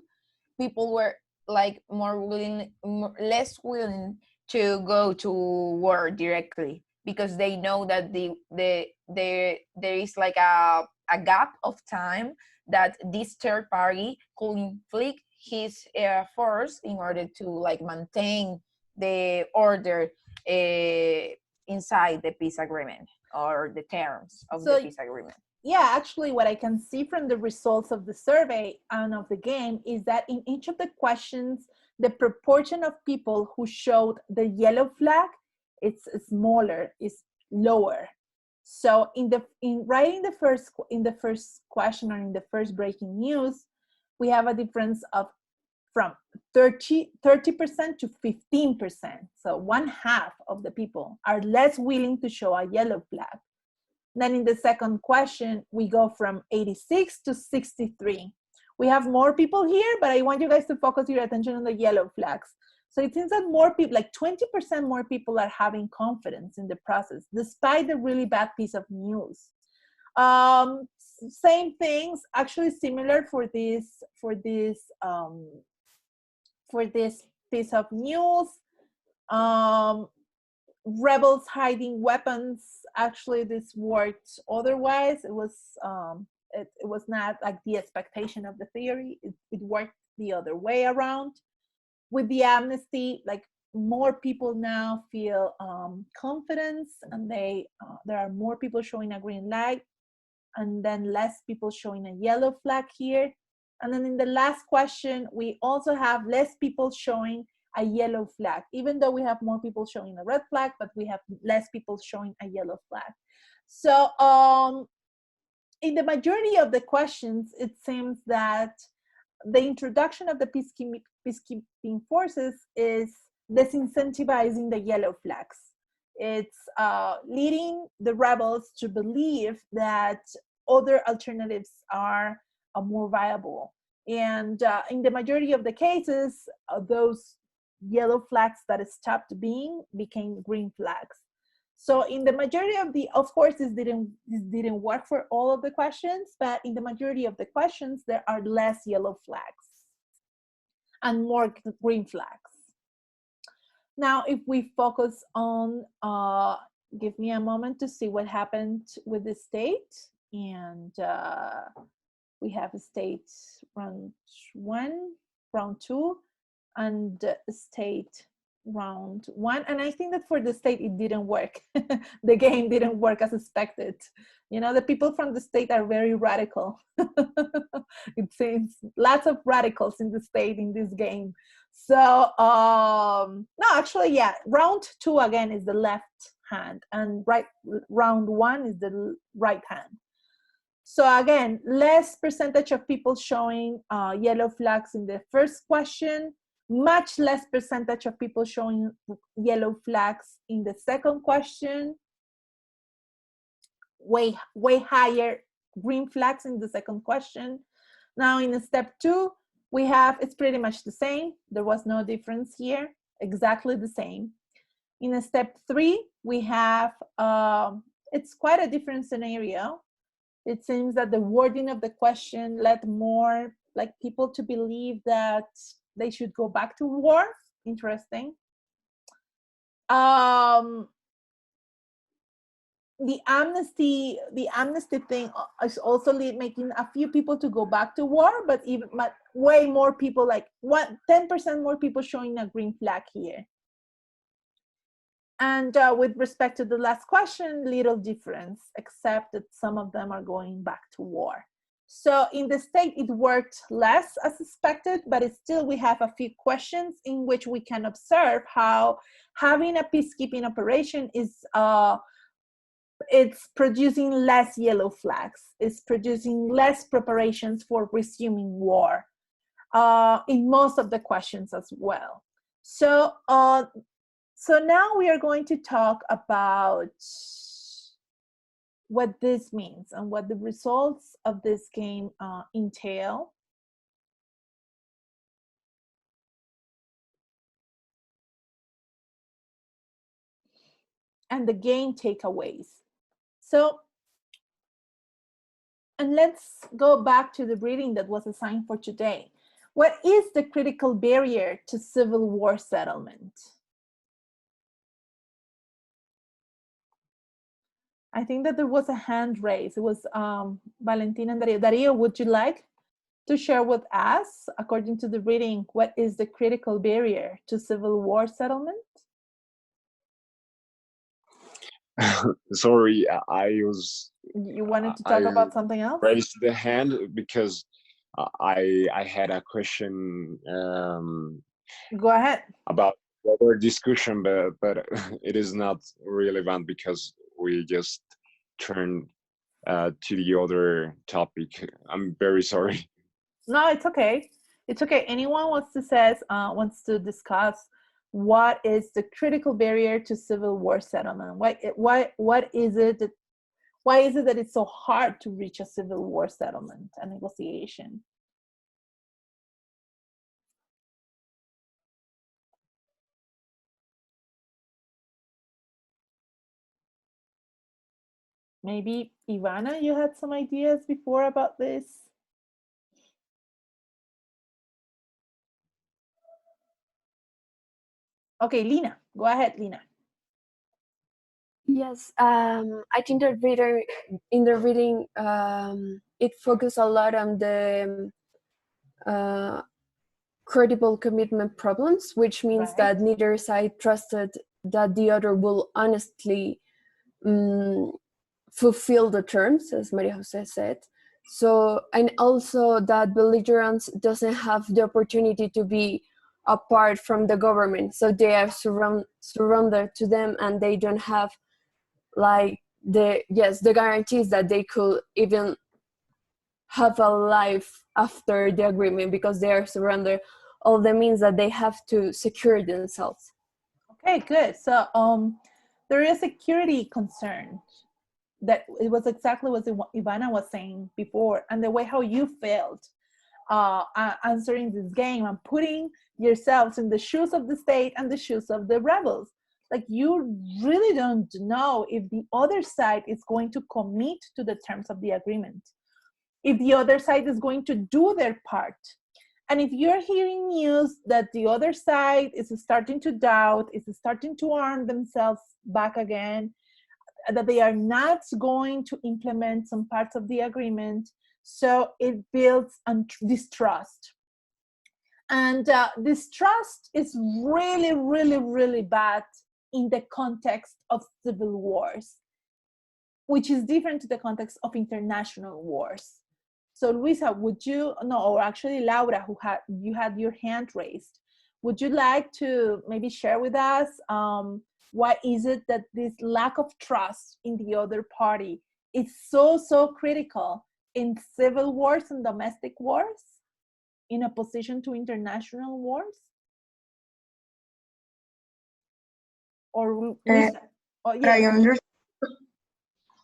people were like less willing to go to war directly, because they know that there is like a gap of time that this third party could inflict his force in order to like maintain the order inside the peace agreement, or the terms of the peace agreement. Yeah, actually, what I can see from the results of the survey and of the game is that in each of the questions, the proportion of people who showed the yellow flag, it's smaller, is lower. So in the first question, or in the first breaking news, we have a difference of from 30% to 15%. So one half of the people are less willing to show a yellow flag. Then in the second question, we go from 86 to 63. We have more people here, but I want you guys to focus your attention on the yellow flags. So it seems that more people, like 20% more people, are having confidence in the process, despite the really bad piece of news. Same things, actually similar for this piece of news. Rebels hiding weapons. Actually, this worked otherwise. It was not like the expectation of the theory. It worked the other way around. With the amnesty, like more people now feel confidence, and there are more people showing a green light, and then less people showing a yellow flag here. And then in the last question, we also have less people showing a yellow flag, even though we have more people showing a red flag, but we have less people showing a yellow flag. So in the majority of the questions, it seems that the introduction of the peacekeeping forces is disincentivizing the yellow flags. It's leading the rebels to believe that other alternatives are more viable. And in the majority of the cases, those yellow flags that stopped became green flags. So in the majority of course, this didn't work for all of the questions, but in the majority of the questions, there are less yellow flags and more green flags. Now, if we focus on, give me a moment to see what happened with the state. And we have state round 1, round 2, and state round 1. And I think that for the state, it didn't work. The game didn't work as expected. You know, the people from the state are very radical. It seems lots of radicals in the state in this game. So no, actually, yeah, round 2 again is the left hand, and round 1 is the right hand. So again, less percentage of people showing yellow flags in the first question, much less percentage of people showing yellow flags in the second question, way higher green flags in the second question. Now in step 2, we have, it's pretty much the same. There was no difference here, exactly the same. In step 3, we have, it's quite a different scenario. It seems that the wording of the question led more like people to believe that they should go back to war. Interesting. the amnesty thing is also making a few people to go back to war, but way more people, like 10% more people showing a green flag here. And with respect to the last question, little difference, except that some of them are going back to war. So in the state, it worked less as expected, but still we have a few questions in which we can observe how having a peacekeeping operation is it's producing less yellow flags, it's producing less preparations for resuming war in most of the questions as well. So now we are going to talk about what this means and what the results of this game entail. And the game takeaways. So, and let's go back to the reading that was assigned for today. What is the critical barrier to civil war settlement? I think that there was a hand raised. It was Valentina and Dario. Dario, would you like to share with us, according to the reading, what is the critical barrier to civil war settlement? Sorry, You wanted to talk about something else? Raised the hand because I had a question. Go ahead. About our discussion, but it is not relevant because we just turned to the other topic. I'm very sorry. No, it's okay. It's okay. Anyone wants to discuss what is the critical barrier to civil war settlement? What is it that, why is it that it's so hard to reach a civil war settlement, a negotiation? Maybe Ivana, you had some ideas before about this? Okay, Lina, go ahead, Lina. Yes, I think that in the reading, it focused a lot on the credible commitment problems, which means that neither side trusted that the other will honestly fulfill the terms, as Maria Jose said. So, and also that belligerents doesn't have the opportunity to be apart from the government. So they are surrendered to them, and they don't have like the guarantees that they could even have a life after the agreement, because they are surrendered all the means that they have to secure themselves. Okay, good. So there is security concern. That it was exactly what Ivana was saying before, and the way how you felt answering this game and putting yourselves in the shoes of the state and the shoes of the rebels. Like, you really don't know if the other side is going to commit to the terms of the agreement, if the other side is going to do their part. And if you're hearing news that the other side is starting to doubt, is starting to arm themselves back again, that they are not going to implement some parts of the agreement, so it builds distrust. And distrust is really, really, really bad in the context of civil wars, which is different to the context of international wars. So Luisa, would you, no, or actually Laura, you had your hand raised. Would you like to maybe share with us why is it that this lack of trust in the other party is so critical in civil wars and domestic wars in opposition to international wars? Or Luisa? Yes.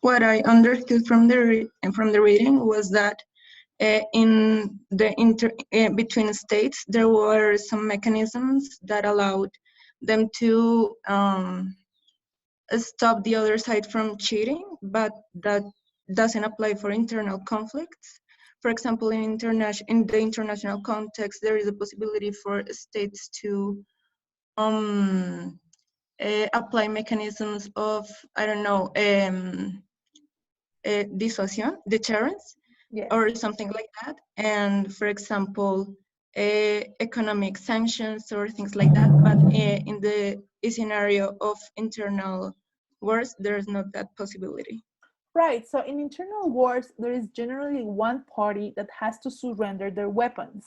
What I understood from the reading was that in the between states there were some mechanisms that allowed them to stop the other side from cheating, but that doesn't apply for internal conflicts. For example, in the international context, there is a possibility for states to apply mechanisms of, I don't know, dissuasion, deterrence, Yes. or something like that. And for example, economic sanctions or things like that. But in the scenario of internal wars, there's not that possibility. Right. So in internal wars, there is generally one party that has to surrender their weapons.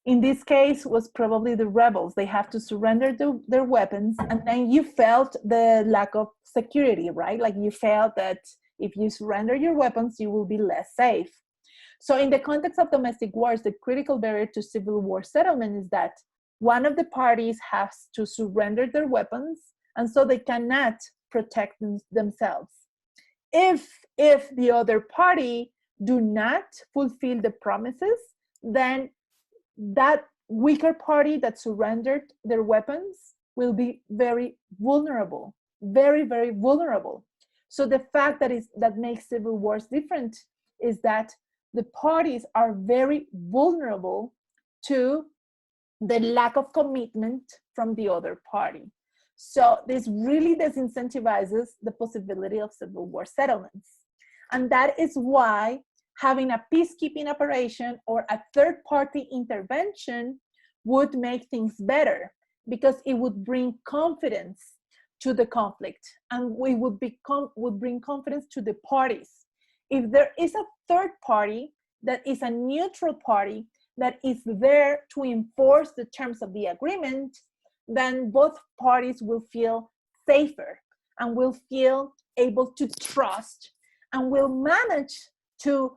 In this case, was probably the rebels. They have to surrender their weapons, and then you felt the lack of security, right? Like you felt that if you surrender your weapons, you will be less safe. So in the context of domestic wars, the critical barrier to civil war settlement is that one of the parties has to surrender their weapons, and so they cannot protect themselves. If the other party do not fulfill the promises, then that weaker party that surrendered their weapons will be very vulnerable, very, very vulnerable. So the fact that makes civil wars different is that the parties are very vulnerable to the lack of commitment from the other party. So this really disincentivizes the possibility of civil war settlements. And that is why having a peacekeeping operation or a third-party intervention would make things better, because it would bring confidence to the conflict, and we would bring confidence to the parties. If there is a third party that is a neutral party that is there to enforce the terms of the agreement, then both parties will feel safer and will feel able to trust and will manage to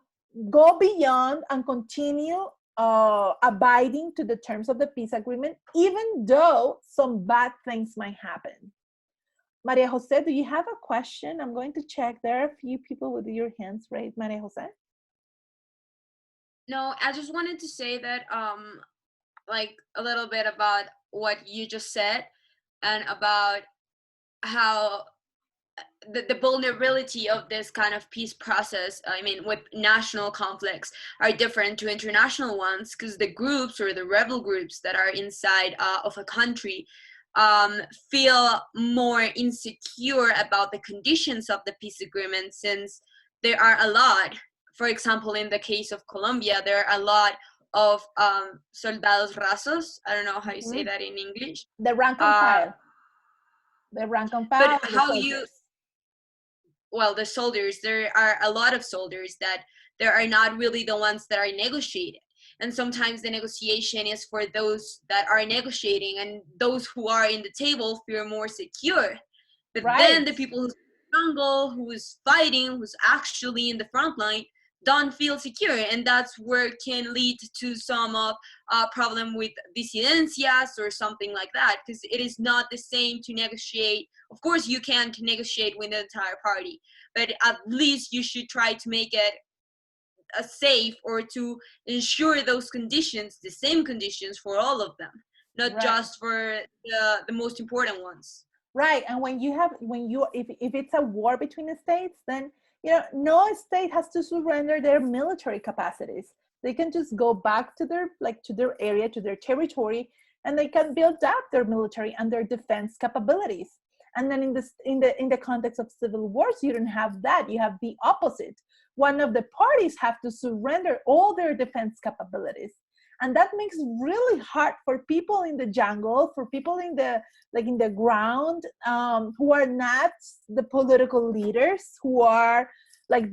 go beyond and continue abiding to the terms of the peace agreement, even though some bad things might happen. Maria Jose, do you have a question? I'm going to check. There are a few people with your hands raised. Maria Jose? No, I just wanted to say that like a little bit about what you just said, and about how the vulnerability of this kind of peace process, I mean, with national conflicts, are different to international ones, because the groups or the rebel groups that are inside of a country feel more insecure about the conditions of the peace agreement, since there are a lot. For example, in the case of Colombia, there are a lot of soldados rasos. I don't know how you say that in English. The rank and file. The rank and file. But how you, well, the soldiers, there are a lot of soldiers that there are not really the ones that are negotiating. And sometimes the negotiation is for those that are negotiating, and those who are in the table feel more secure. But then the people who struggle, who's fighting, who's actually in the front line, don't feel secure, and that's where it can lead to some of problem with disidencias or something like that, because it is not the same to negotiate. Of course, you can't negotiate with the entire party, but at least you should try to make it safe, or to ensure those conditions, the same conditions for all of them, not just for the most important ones. Right, and if it's a war between the states, then no state has to surrender their military capacities. They can just go back to their area, to their territory, and they can build up their military and their defense capabilities. And then in the context of civil wars, you don't have that. You have the opposite. One of the parties have to surrender all their defense capabilities. And that makes really hard for people in the jungle, for people in the ground, who are not the political leaders, who are like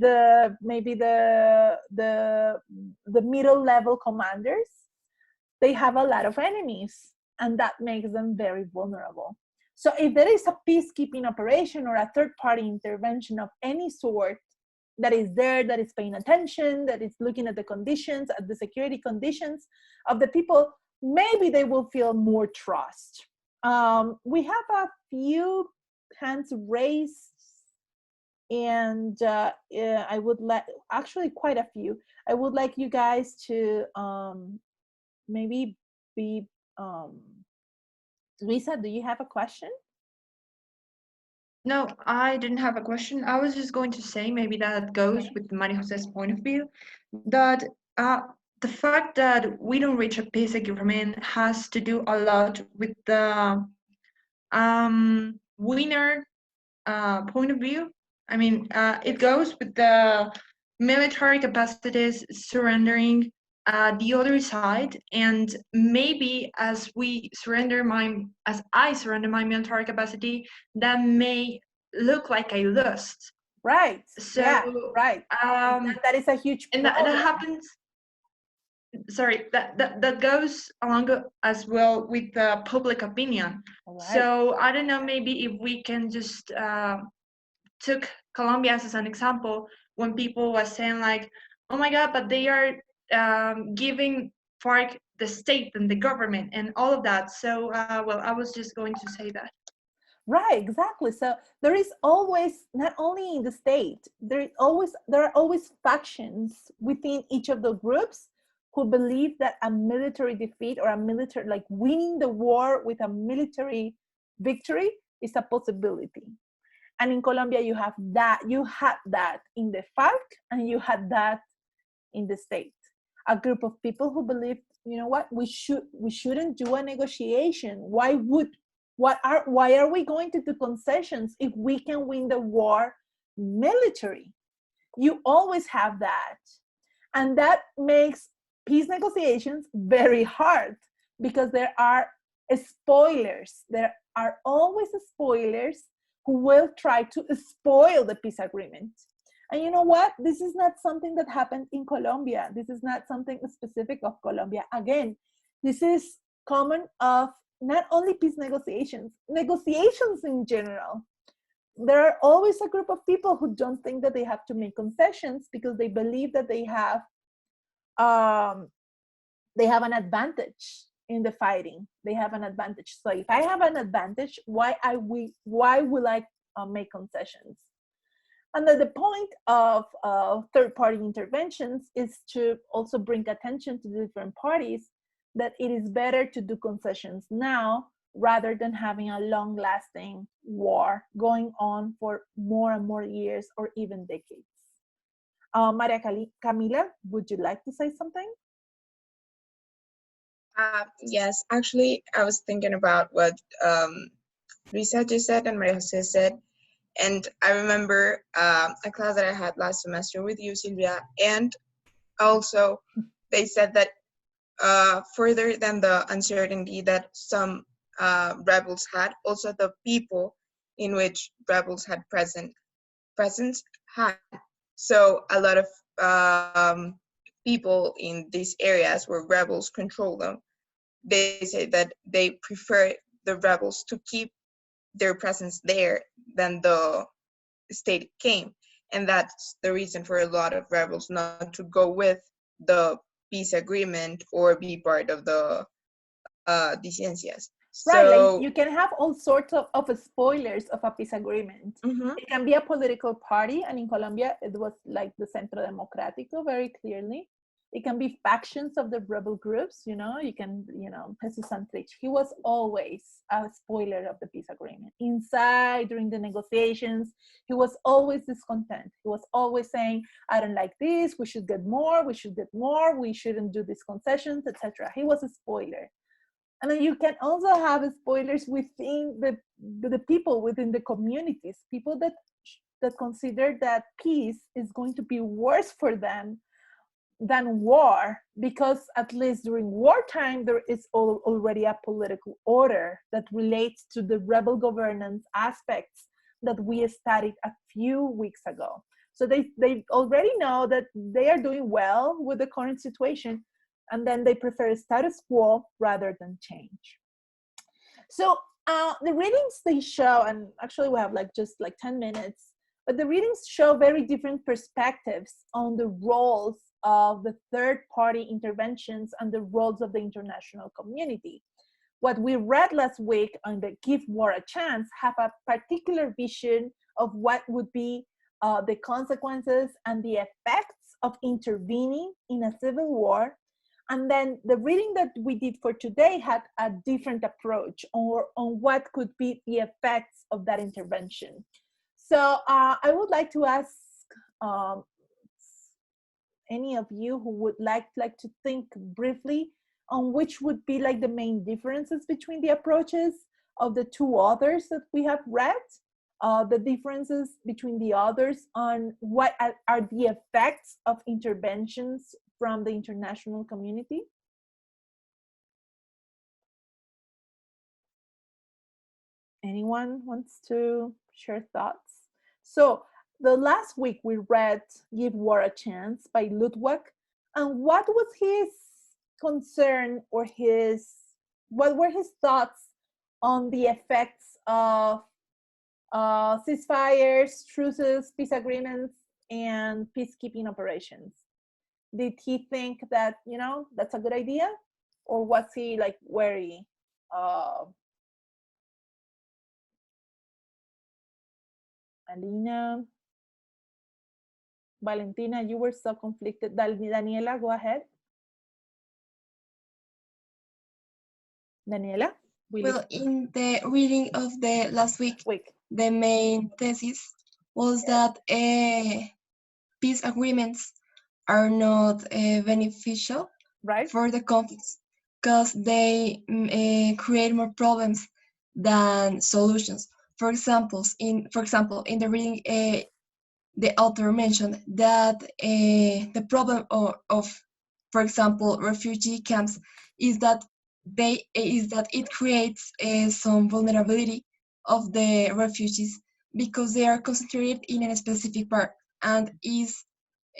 maybe the middle level commanders. They have a lot of enemies, and that makes them very vulnerable. So if there is a peacekeeping operation or a third-party intervention of any sort that is there, that is paying attention, that is looking at the conditions, at the security conditions of the people, maybe they will feel more trust. We have a few hands raised, and I would like, actually quite a few. I would like you guys to maybe be, Luisa, do you have a question? No, I didn't have a question. I was just going to say, maybe that goes with Maria Jose's point of view, that the fact that we don't reach a peace agreement has to do a lot with the winner point of view. I mean, it goes with the military capacities surrendering the other side, and maybe as I surrender my military capacity, that may look like I lost. Right. So, yeah, right. That is a huge and problem. that happens. Sorry, that goes along as well with the public opinion. Right. So I don't know, maybe if we can just took Colombia as an example, when people were saying like, oh my God, but they are giving FARC the state and the government and all of that. So, well, I was just going to say that. Right, exactly. So there is always, not only in the state, there are always factions within each of the groups who believe that a military defeat or a military, like winning the war with a military victory, is a possibility. And in Colombia, you had that in the FARC, and you had that in the state. A group of people who believed, you know what, we shouldn't do a negotiation. Why are we going to do concessions if we can win the war military? You always have that. And that makes peace negotiations very hard, because there are spoilers. There are always spoilers who will try to spoil the peace agreement. And you know what? This is not something that happened in Colombia. This is not something specific of Colombia. Again, this is common of not only peace negotiations in general. There are always a group of people who don't think that they have to make concessions because they believe that they have an advantage in the fighting. They have an advantage. So if I have an advantage, why will I make concessions? And the point of third-party interventions is to also bring attention to the different parties that it is better to do concessions now rather than having a long-lasting war going on for more and more years or even decades. Maria Camila, would you like to say something? Yes, actually, I was thinking about what Luisa just said and Maria Jose said. And I remember a class that I had last semester with you, Silvia, and also they said that further than the uncertainty that some rebels had, also the people in which rebels had presence had. So a lot of people in these areas where rebels control them, they say that they prefer the rebels to keep their presence there than the state came. And that's the reason for a lot of rebels not to go with the peace agreement or be part of the disidencias. Right, So, like you can have all sorts of spoilers of a peace agreement. It can be a political party, and in Colombia, it was like the Centro Democrático, very clearly. It can be factions of the rebel groups, you know, Jesus Santrich, he was always a spoiler of the peace agreement. Inside, during the negotiations, he was always discontent. He was always saying, I don't like this, we should get more, we shouldn't do these concessions, etc. He was a spoiler. And then you can also have spoilers within the people, within the communities, people that consider that peace is going to be worse for them than war, because at least during wartime there is already a political order that relates to the rebel governance aspects that we studied a few weeks ago. So they already know that they are doing well with the current situation, and then they prefer status quo rather than change. So the readings, they show, and actually we have just 10 minutes, but the readings show very different perspectives on the roles of the third-party interventions and the roles of the international community. What we read last week on the Give War a Chance have a particular vision of what would be the consequences and the effects of intervening in a civil war. And then the reading that we did for today had a different approach on what could be the effects of that intervention. So I would like to ask any of you who would like to think briefly on which would be the main differences between the approaches of the two authors that we have read, the differences between the authors on what are the effects of interventions from the international community? Anyone wants to share thoughts? So the last week we read Give War a Chance by Ludwig, and what was his concern or what were his thoughts on the effects of ceasefires, truces, peace agreements, and peacekeeping operations? Did he think that, that's a good idea? Or was he like wary? Alina, Valentina, you were so conflicted. Daniela, go ahead. Daniela? Well, in the reading of the last week, the main thesis was that peace agreements are not beneficial for the conflicts because they create more problems than solutions. For example, in the reading, the author mentioned that the problem of, for example, refugee camps is that it creates some vulnerability of the refugees because they are concentrated in a specific part and is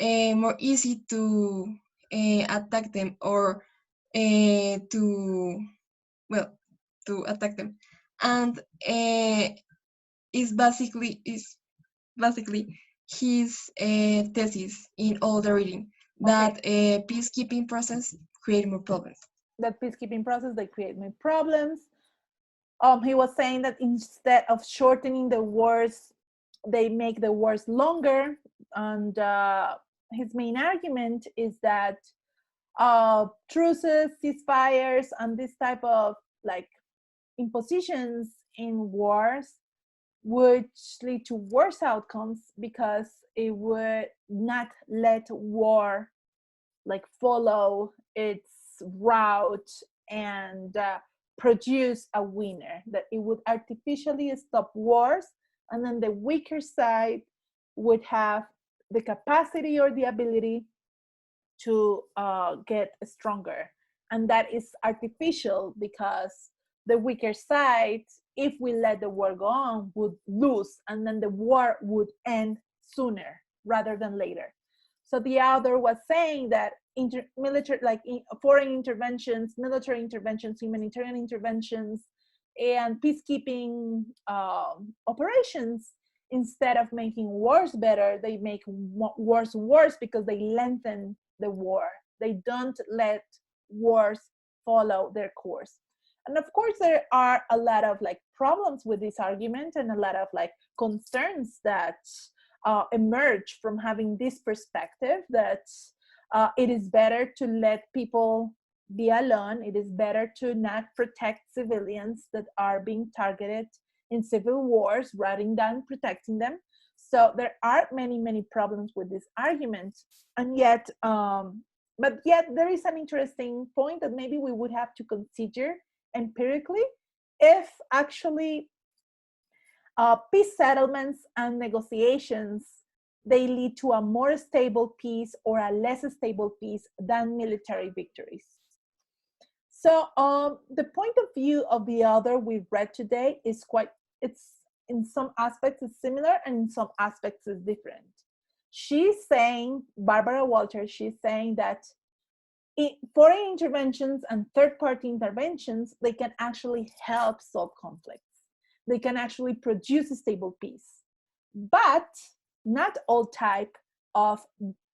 more easy to attack them or to attack them, and is basically his thesis in all the reading, that peacekeeping process create more problems. That peacekeeping process, they create more problems. He was saying that instead of shortening the wars, they make the wars longer. And his main argument is that truces, ceasefires, and this type of like impositions in wars would lead to worse outcomes because it would not let war like follow its route and produce a winner, that it would artificially stop wars, and then the weaker side would have the capacity or the ability to get stronger. And that is artificial because the weaker side, if we let the war go on, would lose, and then the war would end sooner rather than later. So the author was saying that foreign interventions, military interventions, humanitarian interventions, and peacekeeping operations, instead of making wars better, they make wars worse because they lengthen the war. They don't let wars follow their course. And of course, there are a lot of like problems with this argument and a lot of like concerns that emerge from having this perspective, that it is better to let people be alone. It is better to not protect civilians that are being targeted in civil wars rather than protecting them. So there are many, many problems with this argument. And yet, but yet there is an interesting point that maybe we would have to consider empirically if actually peace settlements and negotiations, they lead to a more stable peace or a less stable peace than military victories. So the point of view of the author we've read today is it's in some aspects it's similar and in some aspects it's different. She's saying, Barbara Walters, she's saying that foreign interventions and third-party interventions, they can actually help solve conflicts. They can actually produce a stable peace. But not all type of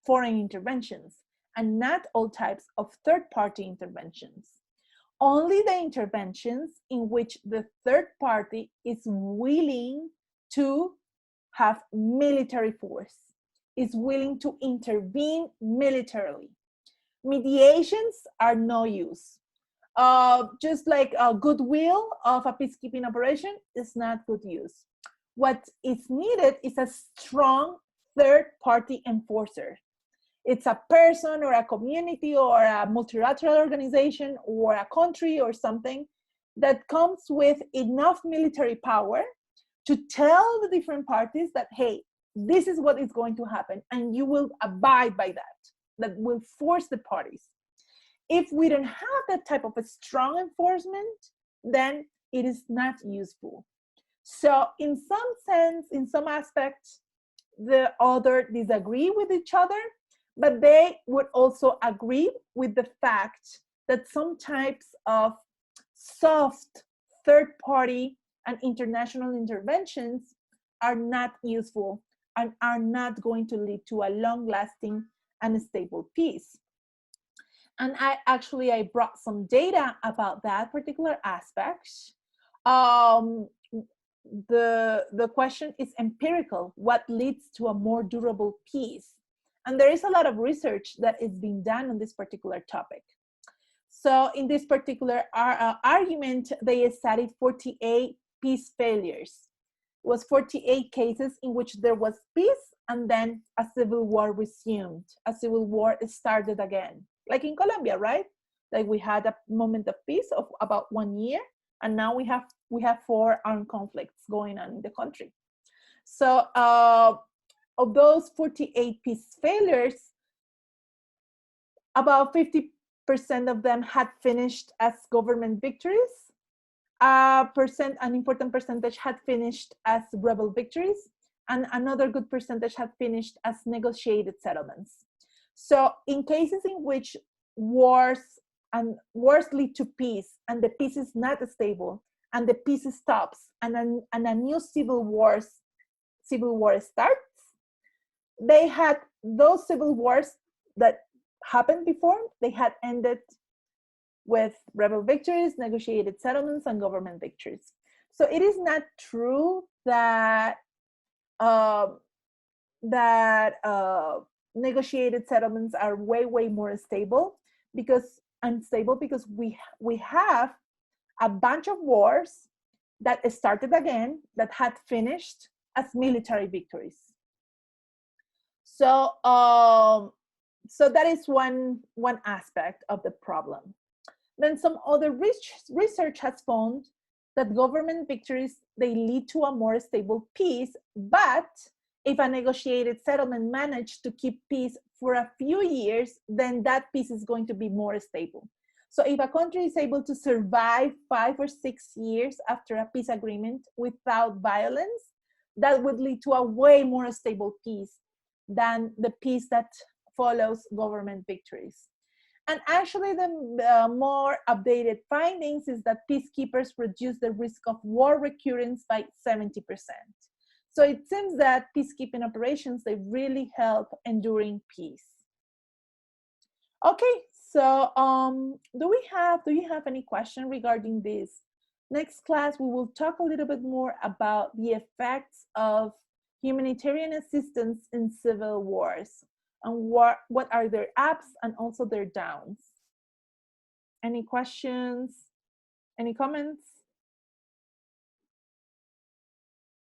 foreign interventions and not all types of third-party interventions. Only the interventions in which the third party is willing to have military force, is willing to intervene militarily. Mediations are no use. Just like a goodwill of a peacekeeping operation is not good use. What is needed is a strong third-party enforcer. It's a person or a community or a multilateral organization or a country or something that comes with enough military power to tell the different parties that, hey, this is what is going to happen, and you will abide by that. That will force the parties. If we don't have that type of a strong enforcement, then it is not useful. So in some sense, in some aspects, the other disagree with each other, but they would also agree with the fact that some types of soft third-party and international interventions are not useful and are not going to lead to a long-lasting and stable peace. And I brought some data about that particular aspect. The question is empirical. What leads to a more durable peace? And there is a lot of research that is being done on this particular topic. So in this particular argument, they studied 48 peace failures. It was 48 cases in which there was peace and then a civil war resumed. A civil war started again. Like in Colombia, right? Like we had a moment of peace of about 1 year, and now we have 4 armed conflicts going on in the country. So of those 48 peace failures, about 50% of them had finished as government victories. An important percentage had finished as rebel victories, and another good percentage had finished as negotiated settlements. So in cases in which wars lead to peace, and the peace is not stable, and the peace stops, and a new civil war starts, they had those civil wars that happened before, they had ended with rebel victories, negotiated settlements, and government victories. So it is not true that negotiated settlements are way more unstable because we have a bunch of wars that started again that had finished as military victories. So so that is one aspect of the problem. Then some other research has found that government victories, they lead to a more stable peace, but if a negotiated settlement managed to keep peace for a few years, then that peace is going to be more stable. So if a country is able to survive 5 or 6 years after a peace agreement without violence, that would lead to a way more stable peace than the peace that follows government victories. And actually, the more updated findings is that peacekeepers reduce the risk of war recurrence by 70%. So it seems that peacekeeping operations, they really help enduring peace. Okay, so do you have any question regarding this? Next class, we will talk a little bit more about the effects of humanitarian assistance in civil wars, and what are their ups and also their downs. Any questions? Any comments?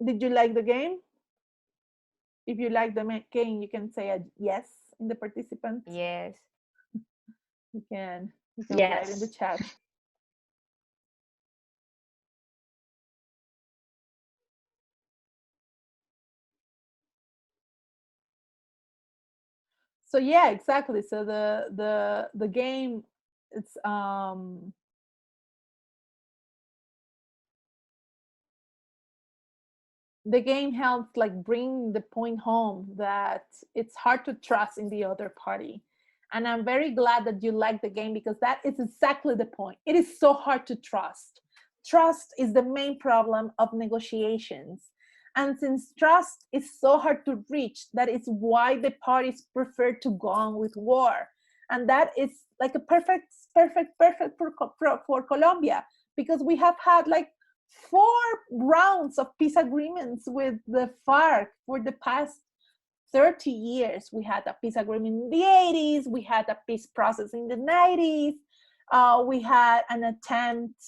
Did you like the game? If you like the game, you can say a yes in the participants. Yes. You can Yes. write in the chat. So yeah, exactly. So the game, it's the game helps like bring the point home that it's hard to trust in the other party. And I'm very glad that you like the game, because that is exactly the point. It is so hard to trust. Trust is the main problem of negotiations. And since trust is so hard to reach, that is why the parties prefer to go on with war. And that is like a perfect for Colombia, because we have had like 4 rounds of peace agreements with the FARC for the past 30 years. We had a peace agreement in the 80s, we had a peace process in the 90s, we had an attempt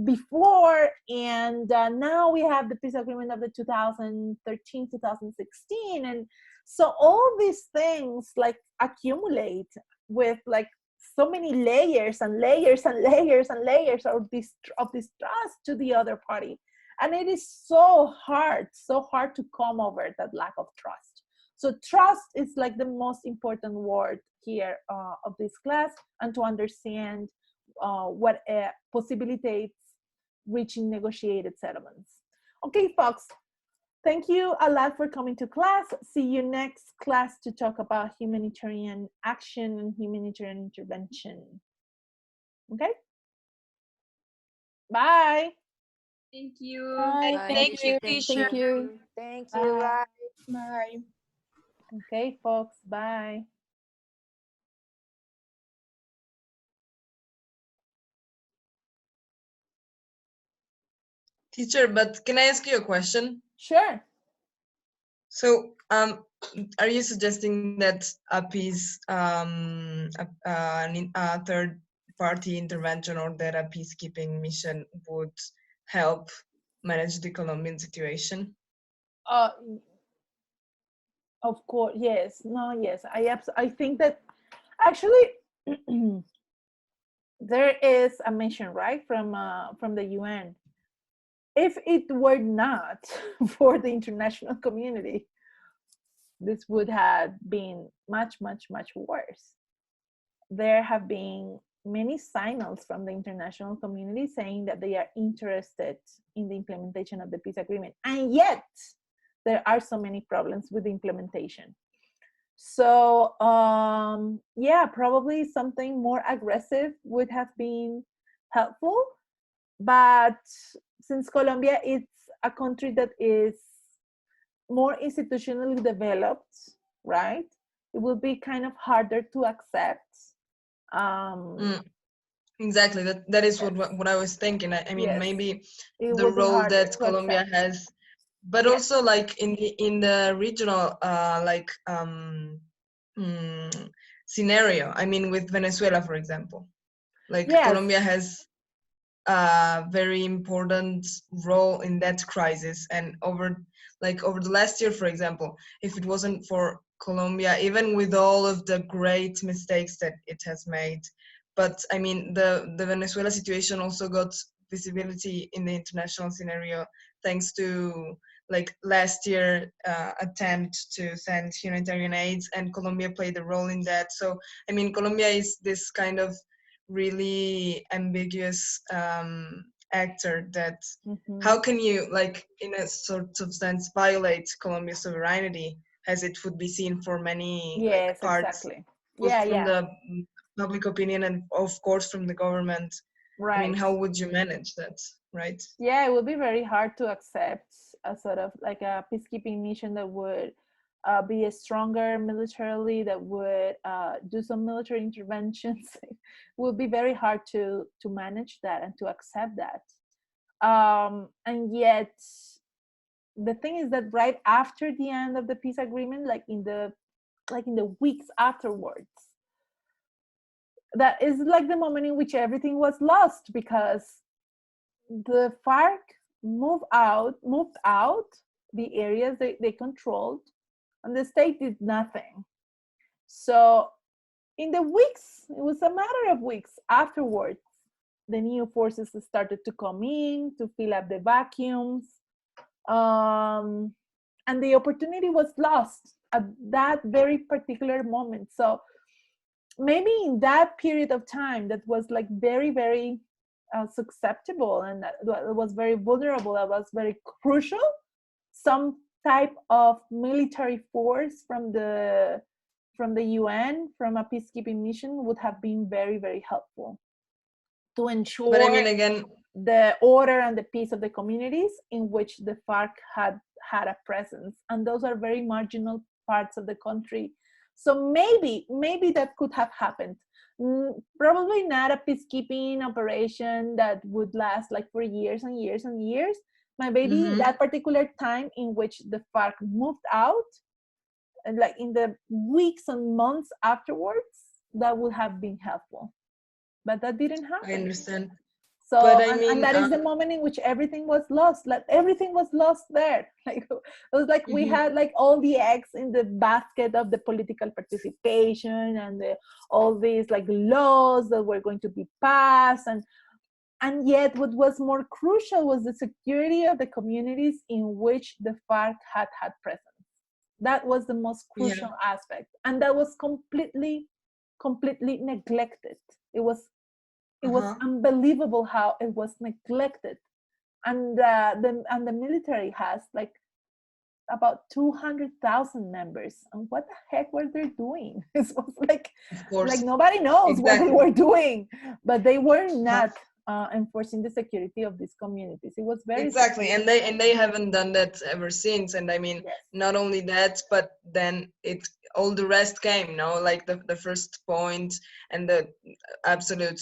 before, and now we have the peace agreement of the 2013, 2016. And so all these things like accumulate with like so many layers and layers and layers and layers of distrust to the other party. And it is so hard to come over that lack of trust. So trust is like the most important word here of this class, and to understand what possibilitates reaching negotiated settlements. Okay, folks, thank you a lot for coming to class. See you next class to talk about humanitarian action and humanitarian intervention. Okay? Bye. Thank you. Bye. Thank you, teacher. Thank you. Thank you. Bye. Bye. Bye. Okay, folks, bye. Teacher, but can I ask you a question? Sure. So, are you suggesting that a peace, a third party intervention, or that a peacekeeping mission would help manage the Colombian situation? Of course, yes. No, yes. I think that actually there is a mission, right, from the UN. If it were not for the international community, this would have been much, much, much worse. There have been many signals from the international community saying that they are interested in the implementation of the peace agreement, and yet there are so many problems with the implementation. So yeah, probably something more aggressive would have been helpful. But since Colombia is a country that is more institutionally developed, right, it will be kind of harder to accept. Exactly. That is Yes. what I was thinking. I mean, Yes, maybe it the will be role harder that to Colombia accept. has, but Yes. also like in the regional scenario. I mean, with Venezuela, for example, like Yes. Colombia has a very important role in that crisis, and over the last year, for example, if it wasn't for Colombia, even with all of the great mistakes that it has made, but I mean the Venezuela situation also got visibility in the international scenario thanks to like last year attempt to send humanitarian aids, and Colombia played a role in that. So I mean, Colombia is this kind of really ambiguous actor that how can you, like, in a sort of sense, violate Colombia's sovereignty, as it would be seen for many Yes, parts, exactly. both Yeah, from yeah. the public opinion and of course from the government. I mean, Right. how would you manage that, right? Yeah, it would be very hard to accept a sort of like a peacekeeping mission that would be stronger militarily, that would do some military interventions. It would be very hard to manage that and to accept that. And yet, the thing is that right after the end of the peace agreement, like in the weeks afterwards, that is like the moment in which everything was lost, because the FARC moved out the areas they controlled, and the state did nothing. So in the weeks, it was a matter of weeks afterwards, the new forces started to come in to fill up the vacuums, and the opportunity was lost at that very particular moment. So maybe in that period of time that was like very, very susceptible, and that was very vulnerable, that was very crucial, some type of military force from the UN, from a peacekeeping mission, would have been very, very helpful to ensure But I mean, again, the order and the peace of the communities in which the FARC had a presence, and those are very marginal parts of the country. So maybe that could have happened. Probably not a peacekeeping operation that would last like for years and years and years. Maybe that particular time in which the FARC moved out, and like in the weeks and months afterwards, that would have been helpful. But that didn't I happen. understand. So, But I and mean, that is the moment in which everything was lost. Like everything was lost there. Like it was like we Mhm. had like all the eggs in the basket of the political participation and all these like laws that were going to be passed, and yet what was more crucial was the security of the communities in which the FARC had presence. That was the most Yeah. crucial aspect, and that was completely neglected. It was Uh-huh. unbelievable how it was neglected, and the military has like about 200,000 members, and what the heck were they doing? It was Of course. like nobody knows what they Exactly. were doing, but they were Uh-huh. not enforcing the security of these communities. It was very Exactly, secure. and they haven't done that ever since. And I mean, Yes. not only that, but then it all the rest came, no, like the first point and the absolute